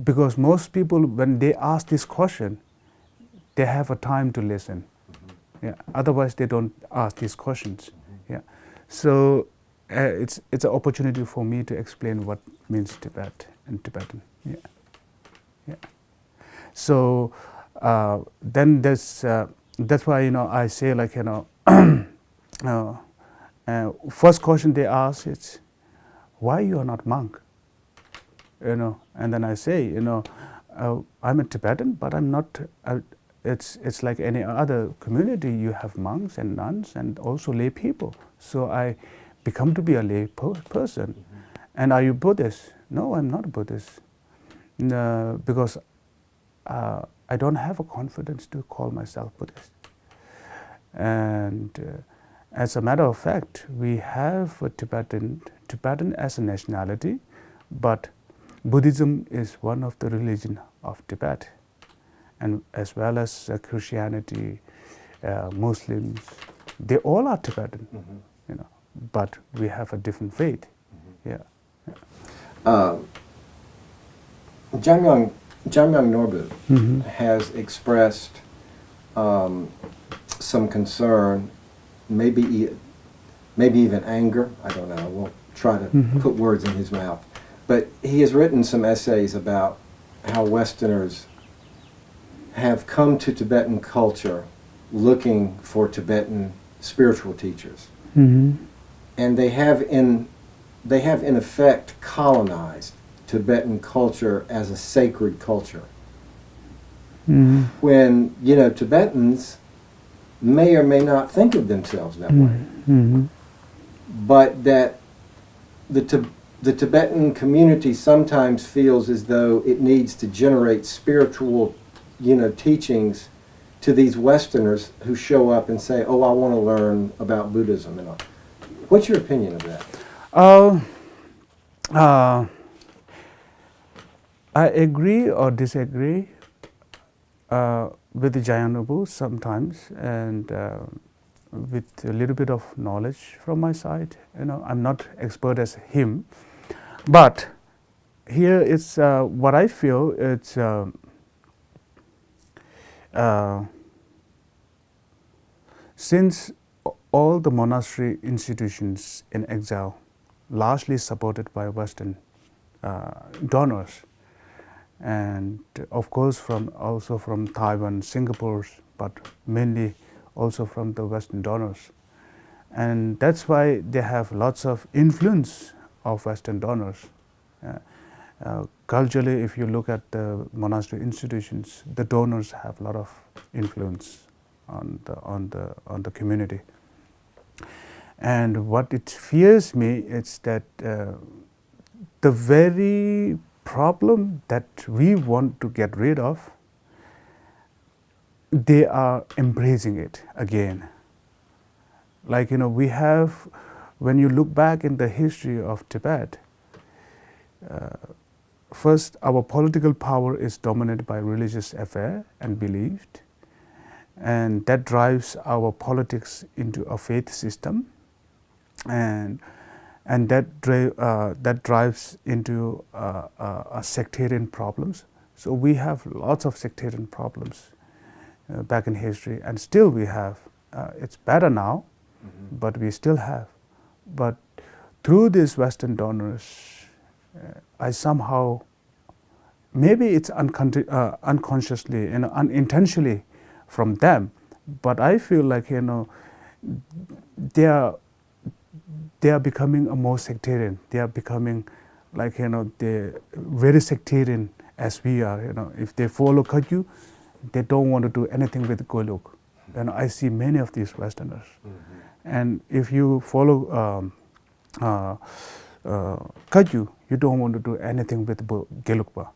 because most people, when they ask this question, they have a time to listen. Yeah. Otherwise, they don't ask these questions. Yeah. So it's an opportunity for me to explain what means Tibet and Tibetan. Yeah. Yeah. So then that's why I say, like, first question they ask is, why you are not monk? And then I say, I'm a Tibetan, but I'm not. It's like any other community. You have monks and nuns and also lay people. So I become to be a lay person. And are you Buddhist? No, I'm not Buddhist. Because I don't have a confidence to call myself Buddhist. And as a matter of fact, we have a Tibetan as a nationality, but Buddhism is one of the religion of Tibet, and as well as Christianity, Muslims, they all are Tibetan, but we have a different faith. Yeah. Jamyang Norbu has expressed some concern, maybe even anger. I don't know. I won't try to put words in his mouth. But he has written some essays about how Westerners have come to Tibetan culture looking for Tibetan spiritual teachers. And they have in effect colonized Tibetan culture as a sacred culture. When, Tibetans may or may not think of themselves that way. But that the Tibetan community sometimes feels as though it needs to generate spiritual, teachings to these Westerners who show up and say, "Oh, I want to learn about Buddhism." And all. What's your opinion of that? I agree or disagree with the Jayanabu sometimes, and with a little bit of knowledge from my side. I'm not expert as him, but here it's what I feel. It's since all the monastery institutions in exile, largely supported by Western donors, and of course also from Taiwan, Singapore, but mainly also from the Western donors. And that's why they have lots of influence of Western donors. Culturally, if you look at the monastery institutions, the donors have a lot of influence on the community. And what it fears me is that the very problem that we want to get rid of, they are embracing it again. Like, we have, when you look back in the history of Tibet, first, our political power is dominated by religious affair and belief, and that drives our politics into a faith system, and that drives into sectarian problems. So we have lots of sectarian problems back in history, and still we have. It's better now, but we still have. But through these Western donors, I somehow, maybe it's unconsciously, unintentionally from them, but I feel like, they are becoming a more sectarian. They are becoming like, they're very sectarian as we are. If they follow Kagyu, they don't want to do anything with Golok. I see many of these Westerners. And if you follow Kagyu, you don't want to do anything with Gelugpa.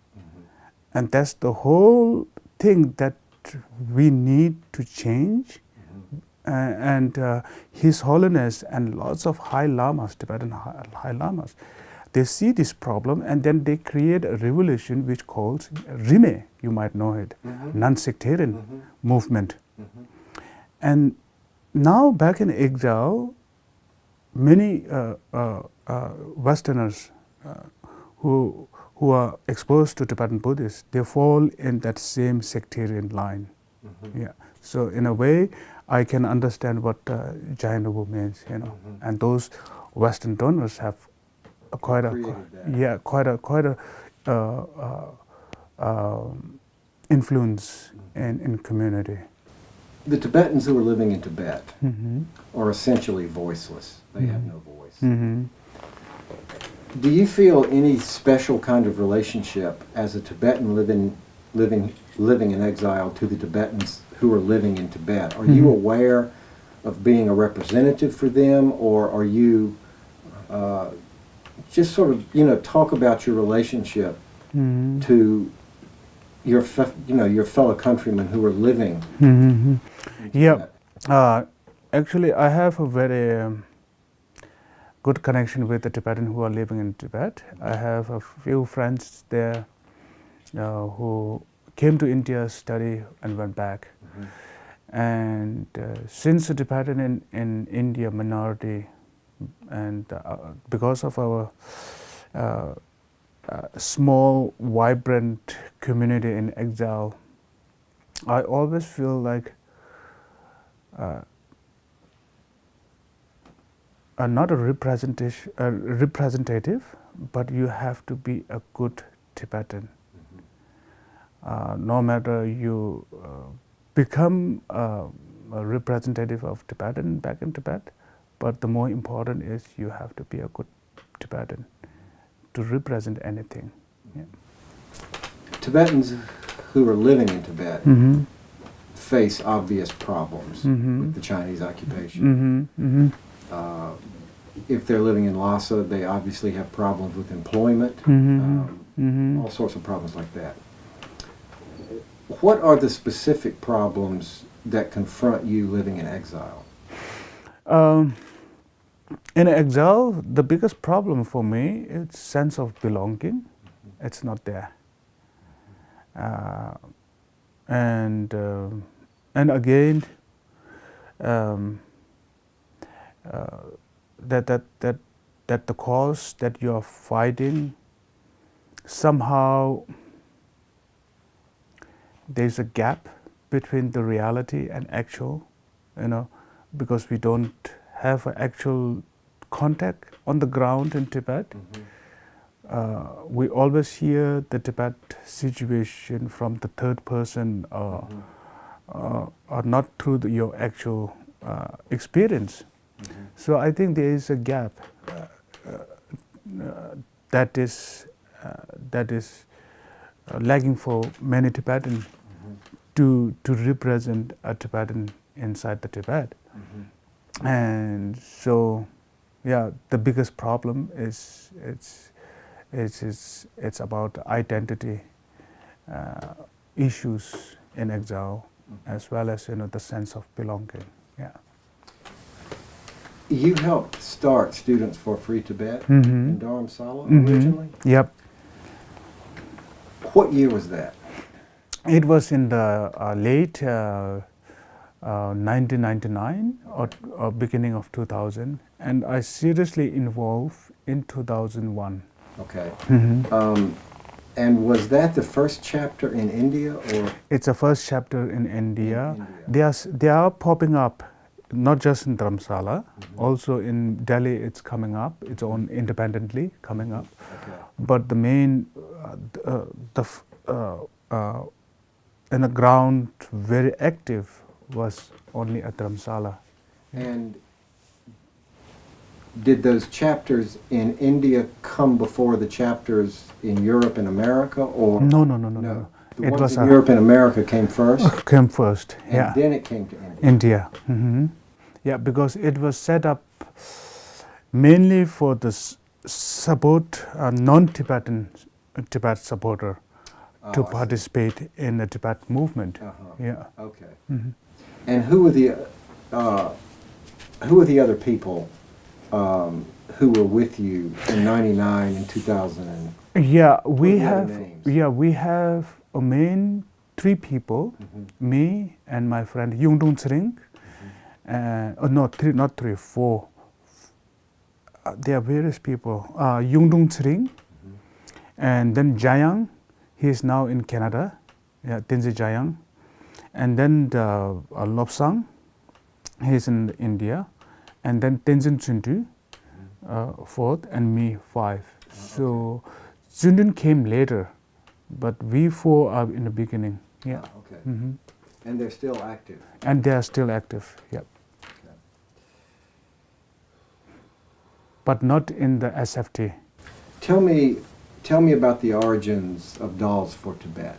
And that's the whole thing that we need to change. and His Holiness and lots of high lamas, Tibetan high lamas, they see this problem and then they create a revolution which calls Rime, you might know it, non-sectarian movement. And now back in exile, many Westerners who are exposed to Tibetan Buddhists, they fall in that same sectarian line. Yeah. So in a way, I can understand what Jainavu means, you know. And those Western donors have quite a influence in community. The Tibetans who are living in Tibet are essentially voiceless. They have no voice. Do you feel any special kind of relationship as a Tibetan living in exile to the Tibetans who are living in Tibet? Are you aware of being a representative for them, or are you just sort of, talk about your relationship to your fellow countrymen who are living in Tibet? Actually, I have a very good connection with the Tibetan who are living in Tibet. I have a few friends there who came to India, study, and went back. And since the Tibetan in India minority, and because of our small, vibrant community in exile, I always feel like not a representative, but you have to be a good Tibetan. No matter you become a representative of Tibetan back in Tibet, but the more important is you have to be a good Tibetan to represent anything. Yeah. Tibetans who are living in Tibet face obvious problems with the Chinese occupation. If they're living in Lhasa, they obviously have problems with employment, all sorts of problems like that. What are the specific problems that confront you living in exile? In exile, the biggest problem for me is sense of belonging. It's not there. And again, that the cause that you are fighting, somehow there's a gap between the reality and actual, because we don't have an actual contact on the ground in Tibet. We always hear the Tibet situation from the third person, or not through your actual experience. So I think there is a gap that is lagging for many Tibetans to represent a Tibetan inside the Tibet. And so, the biggest problem is it's about identity issues in exile, as well as the sense of belonging. Yeah. You helped start Students for Free Tibet in Dharamsala originally? Yep. What year was that? It was in the late 1999 or beginning of 2000, and I seriously involved in 2001. Okay. And was that the first chapter in India, or? It's the first chapter in India. They are popping up, not just in Dharamsala, also in Delhi. It's coming up. It's on independently coming up. Okay. But the main, in the ground, very active was only at Dharamsala. And did those chapters in India come before the chapters in Europe and America, or? No. The ones in Europe and America came first? Came first, and then it came to India. Yeah, because it was set up mainly for the support non-Tibetan Tibet supporter to participate in the Tibet movement. Yeah. Okay. And who were the who are the other people who were with you in '99 and 2000? Yeah, What we are the other have. names? Yeah, we have a main three people. Me and my friend Yung Dong Tsering. No, three, not three, four. There are various people. Yung Dong Tsering, and then Jayang. He is now in Canada. Yeah, Tenzin Jayang. And then Lobsang. He is in India. And then Tenzin Chundu, fourth, and me, five. So Chundun came later, but we four are in the beginning. Yeah. Okay. Mm-hmm. And they're still active. And they are still active. Yeah. Okay. But not in the SFT. Tell me about the origins of Dolls for Tibet.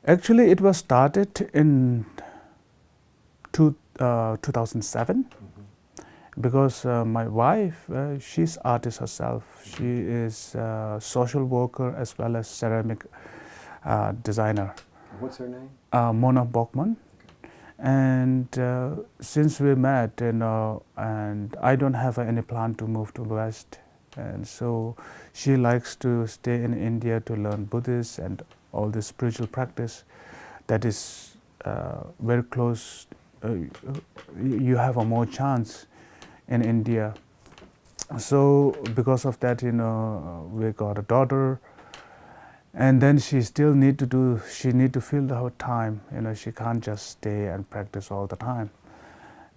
Actually, it was started in 2007 because my wife, she's artist herself. She is a social worker as well as ceramic designer. What's her name? Mona Bachmann. And since we met, and I don't have any plan to move to the West, and so she likes to stay in India to learn Buddhist and all this spiritual practice that is very close. You have a more chance in India. So because of that, we got a daughter. And then she still need to fill her time. She can't just stay and practice all the time.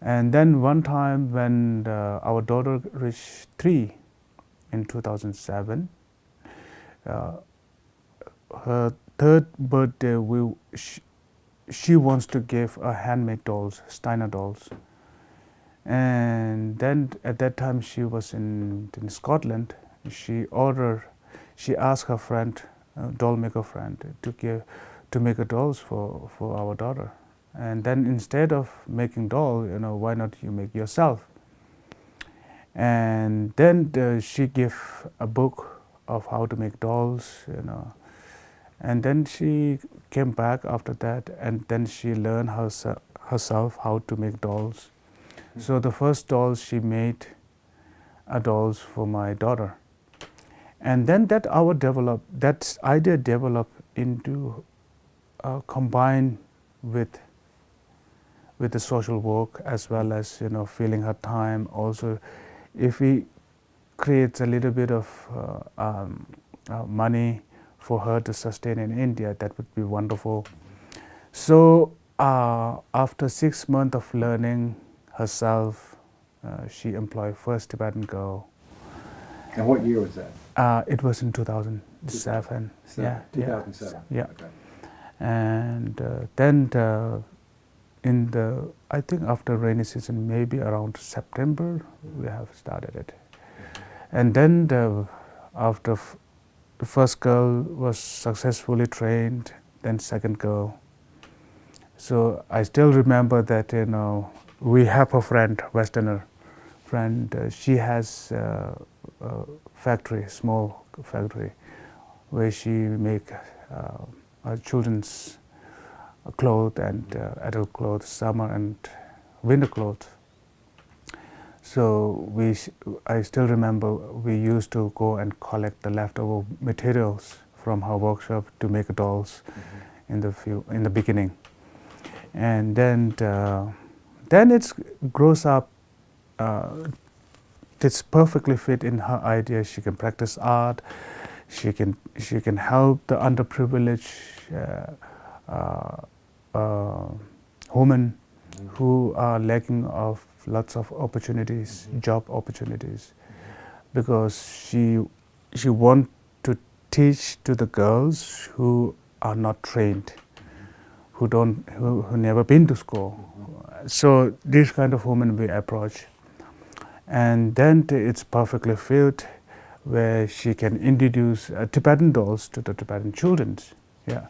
And then one time when our daughter reached 3 in 2007, her third birthday, she wants to give a handmade dolls, Steiner dolls. And then at that time she was in Scotland. She asked her friend, doll maker friend, to make a dolls for our daughter. And then instead of making doll, why not you make yourself? And then she gave a book of how to make dolls, and then she came back after that, and then she learned herself how to make dolls. So the first dolls she made are dolls for my daughter. And then that idea developed into combined with the social work as well as filling her time. Also, if we create a little bit of money for her to sustain in India, that would be wonderful. So after 6 months of learning herself, she employed first Tibetan girl. And what year was that? It was in 2007. Yeah, 2007. Yeah. Okay. And then I think after rainy season, maybe around September, we have started it. And then after the first girl was successfully trained, then second girl. So I still remember that we have a friend, Westerner friend. She has a factory, small factory, where she make children's clothes and adult clothes, summer and winter clothes. So I still remember we used to go and collect the leftover materials from her workshop to make dolls in the beginning, and then it grows up. It's perfectly fit in her idea. She can practice art. She can help the underprivileged women who are lacking of lots of opportunities, job opportunities, because she want to teach to the girls who are not trained, who never been to school. So this kind of women we approach, and then it's perfectly fit where she can introduce Tibetan dolls to the Tibetan children. Yeah.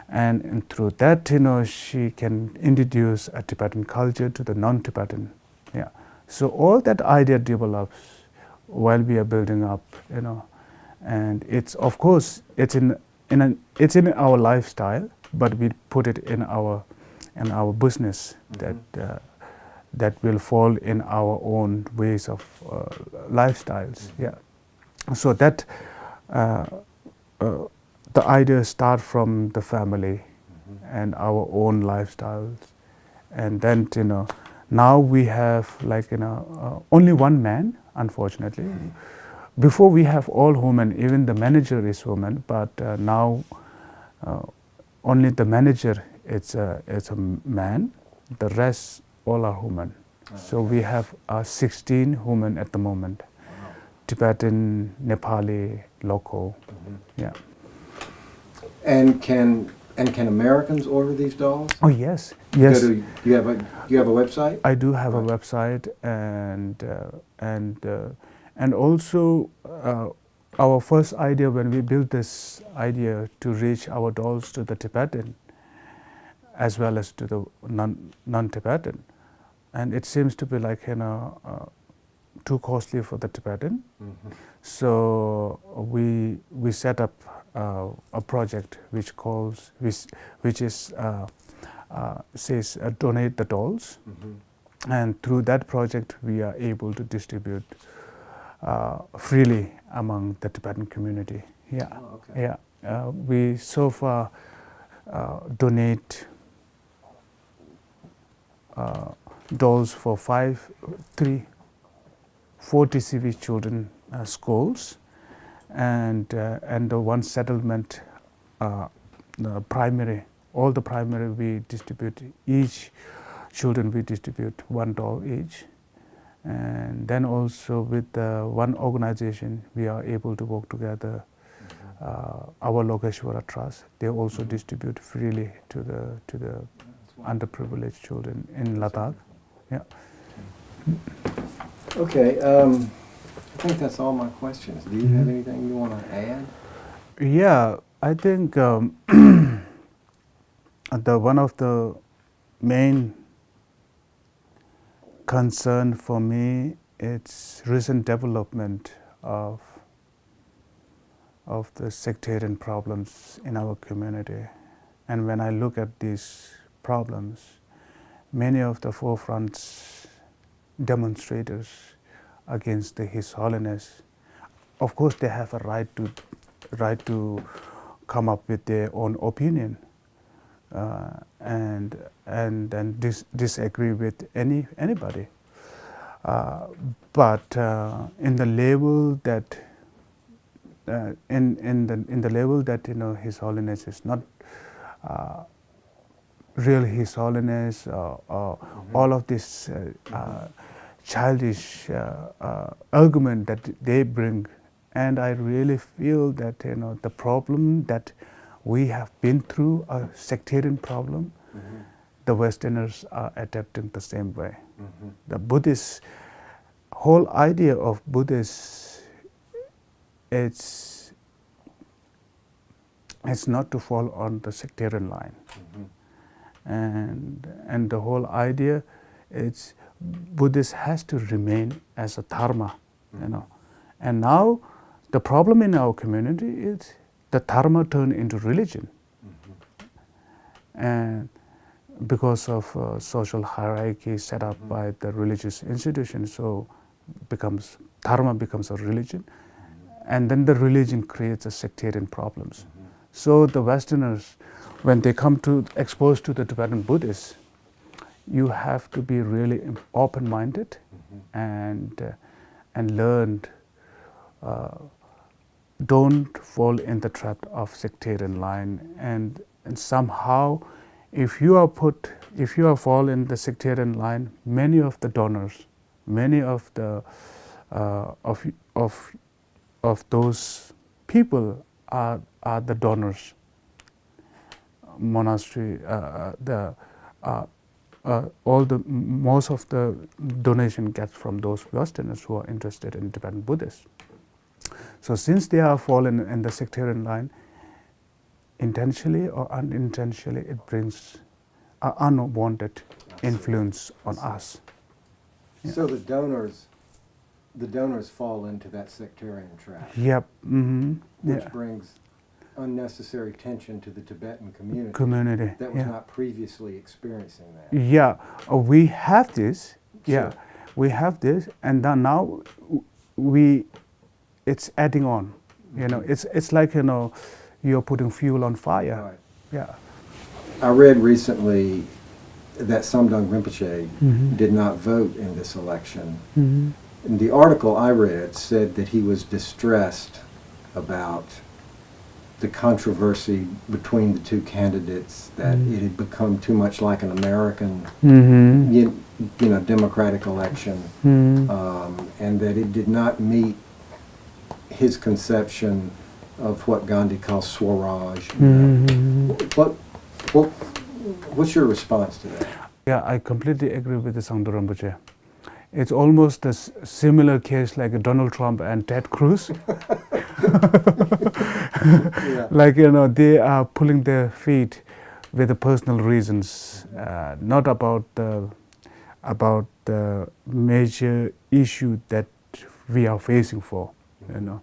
And through that, she can introduce a Tibetan culture to the non-Tibetan. Yeah. So all that idea develops while we are building up, and it's of course it's in our lifestyle, but we put it in our and our business that will fall in our own ways of lifestyles. Yeah. So that the ideas start from the family and our own lifestyles, and then now we have only one man, unfortunately. Before we have all women, even the manager is woman, but now only the manager is a man. The rest all are women. So we have 16 women at the moment. Wow. Tibetan, Nepali, local. Yeah. And can Americans order these dolls? Oh yes, yes. You have a website? I do have Right. a website, and also our first idea when we built this idea to reach our dolls to the Tibetan as well as to the non-Tibetan, and it seems to be too costly for the Tibetan. So we set up a project which says donate the dolls, and through that project we are able to distribute freely among the Tibetan community. Yeah. Oh, okay. Yeah. We so far donate dolls for 4 TCV children schools, and the one settlement, the primary, all the primary we distribute, each children we distribute one doll each, and then also with one organization we are able to work together. Our Lokeshwara Trust, they also distribute freely to the underprivileged children in Ladakh. Yeah. Okay. I think that's all my questions. Do you have anything you want to add? Yeah, I think one of the main concern for me is recent development of the sectarian problems in our community. And when I look at these problems, many of the forefront demonstrators against His Holiness, of course they have a right to come up with their own opinion and disagree with anybody. But in the level that in the level that His Holiness is not real His Holiness, all of this childish argument that they bring, and I really feel that the problem that we have been through, a sectarian problem, the Westerners are adapting the same way. The Buddhist whole idea of Buddhist, it's not to fall on the sectarian line, and the whole idea is Buddhist has to remain as a dharma, and now the problem in our community is the dharma turned into religion, and because of social hierarchy set up by the religious institution, so dharma becomes a religion, and then the religion creates a sectarian problems. So the Westerners, when they come to exposed to the Tibetan Buddhists, you have to be really open-minded and learn. Don't fall in the trap of sectarian line, and somehow, if you are fall in the sectarian line, many of the donors, many of the of those people are the donors. Monastery, most of the donation gets from those Westerners who are interested in Tibetan Buddhists. So since they are fallen in the sectarian line, intentionally or unintentionally, it brings an unwanted influence on us. Yeah. So the donors fall into that sectarian trap. Yep. Which brings unnecessary tension to the Tibetan community. That was yeah. not previously experiencing that. Yeah, we have this. Sure. Yeah, we have this, and then now it's adding on. You know, it's like, you know, you're putting fuel on fire. Right. Yeah. I read recently that Samdang Rinpoche did not vote in this election. And the article I read said that he was distressed about the controversy between the two candidates, that it had become too much like an American you know, democratic election, and that it did not meet his conception of what Gandhi calls Swaraj. What's your response to that? Yeah, I completely agree with the Samdang Rinpoche. It's almost a similar case like Donald Trump and Ted Cruz. Yeah. Like, you know, they are pulling their feet with the personal reasons, not about the major issue that we are facing for, you know.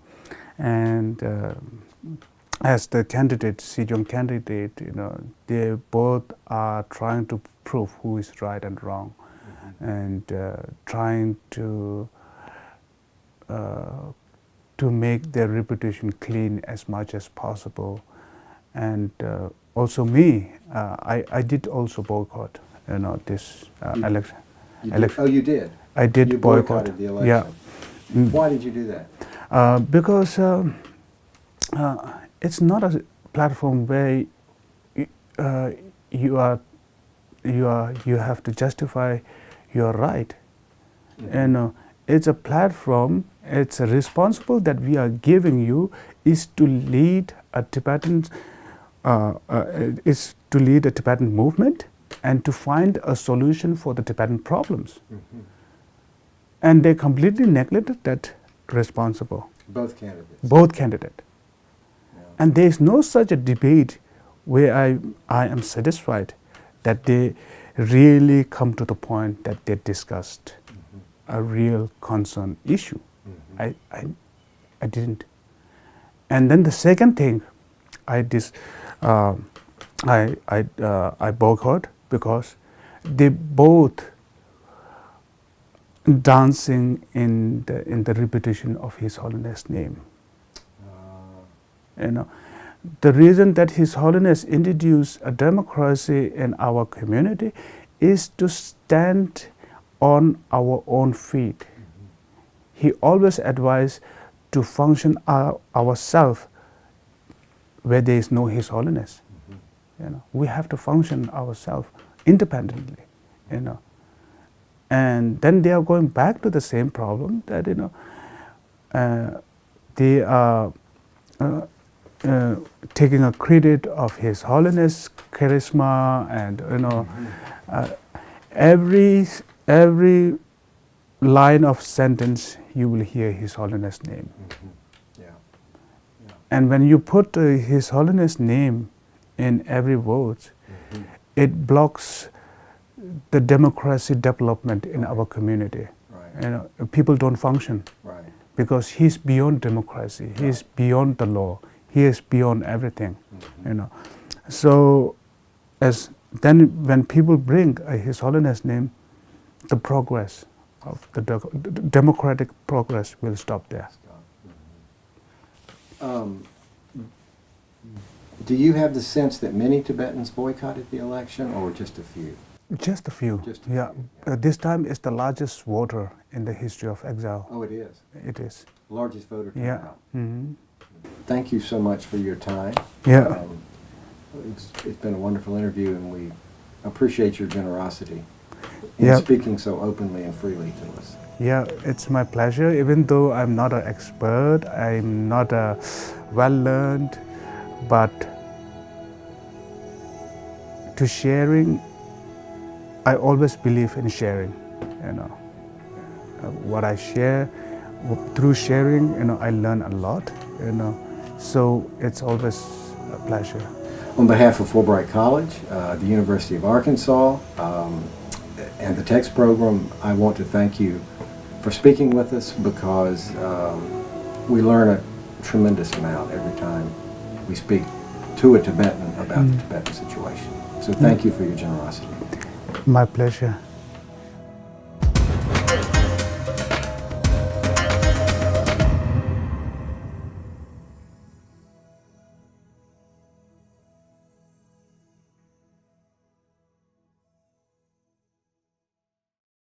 And as the candidate, Sichoe candidate, you know, they both are trying to prove who is right and wrong, and trying to make their reputation clean as much as possible. And also me, I did also boycott, you know, this election. Oh, you did? I did You boycott. boycotted the election. Yeah. Why did you do that? Because it's not a platform where you have to justify your right. And it's a platform. It's a responsible that we are giving you is to lead a Tibetan movement and to find a solution for the Tibetan problems. And they completely neglected that responsible. Both candidates. Both candidates. Yeah. And there is no such a debate where I am satisfied that they really come to the point that they discussed a real concern issue. I didn't. And then the second thing, I boycott because they both dancing in the repetition of His Holiness name. You know, the reason that His Holiness introduced a democracy in our community is to stand on our own feet. He always advised to function ourselves where there is no His Holiness. You know, we have to function ourselves independently. You know, and then they are going back to the same problem that, you know, they are taking a credit of His Holiness charisma, and you know, every line of sentence you will hear His Holiness name. Yeah. Yeah. And when you put His Holiness name in every word, it blocks the democracy development in our community. Right. You know, people don't function. Right. Because He's beyond democracy. He's beyond the law. He is beyond everything. You know, so then when people bring His Holiness name, the progress of the democratic progress will stop there. Do you have the sense that many Tibetans boycotted the election, or just a few? Just a few. Just a yeah. few. This time is the largest voter in the history of Exile. Oh, it is? It is. Largest voter Yeah. turnout. Thank you so much for your time. Yeah. It's been a wonderful interview, and we appreciate your generosity in Yeah. speaking so openly and freely to us. Yeah, it's my pleasure. Even though I'm not an expert, I'm not a well-learned, but to sharing, I always believe in sharing. You know, what I share, through sharing, you know, I learn a lot. You know, so it's always a pleasure. On behalf of Fulbright College, the University of Arkansas, and the text program, I want to thank you for speaking with us, because we learn a tremendous amount every time we speak to a Tibetan about the Tibetan situation. So thank you for your generosity. My pleasure.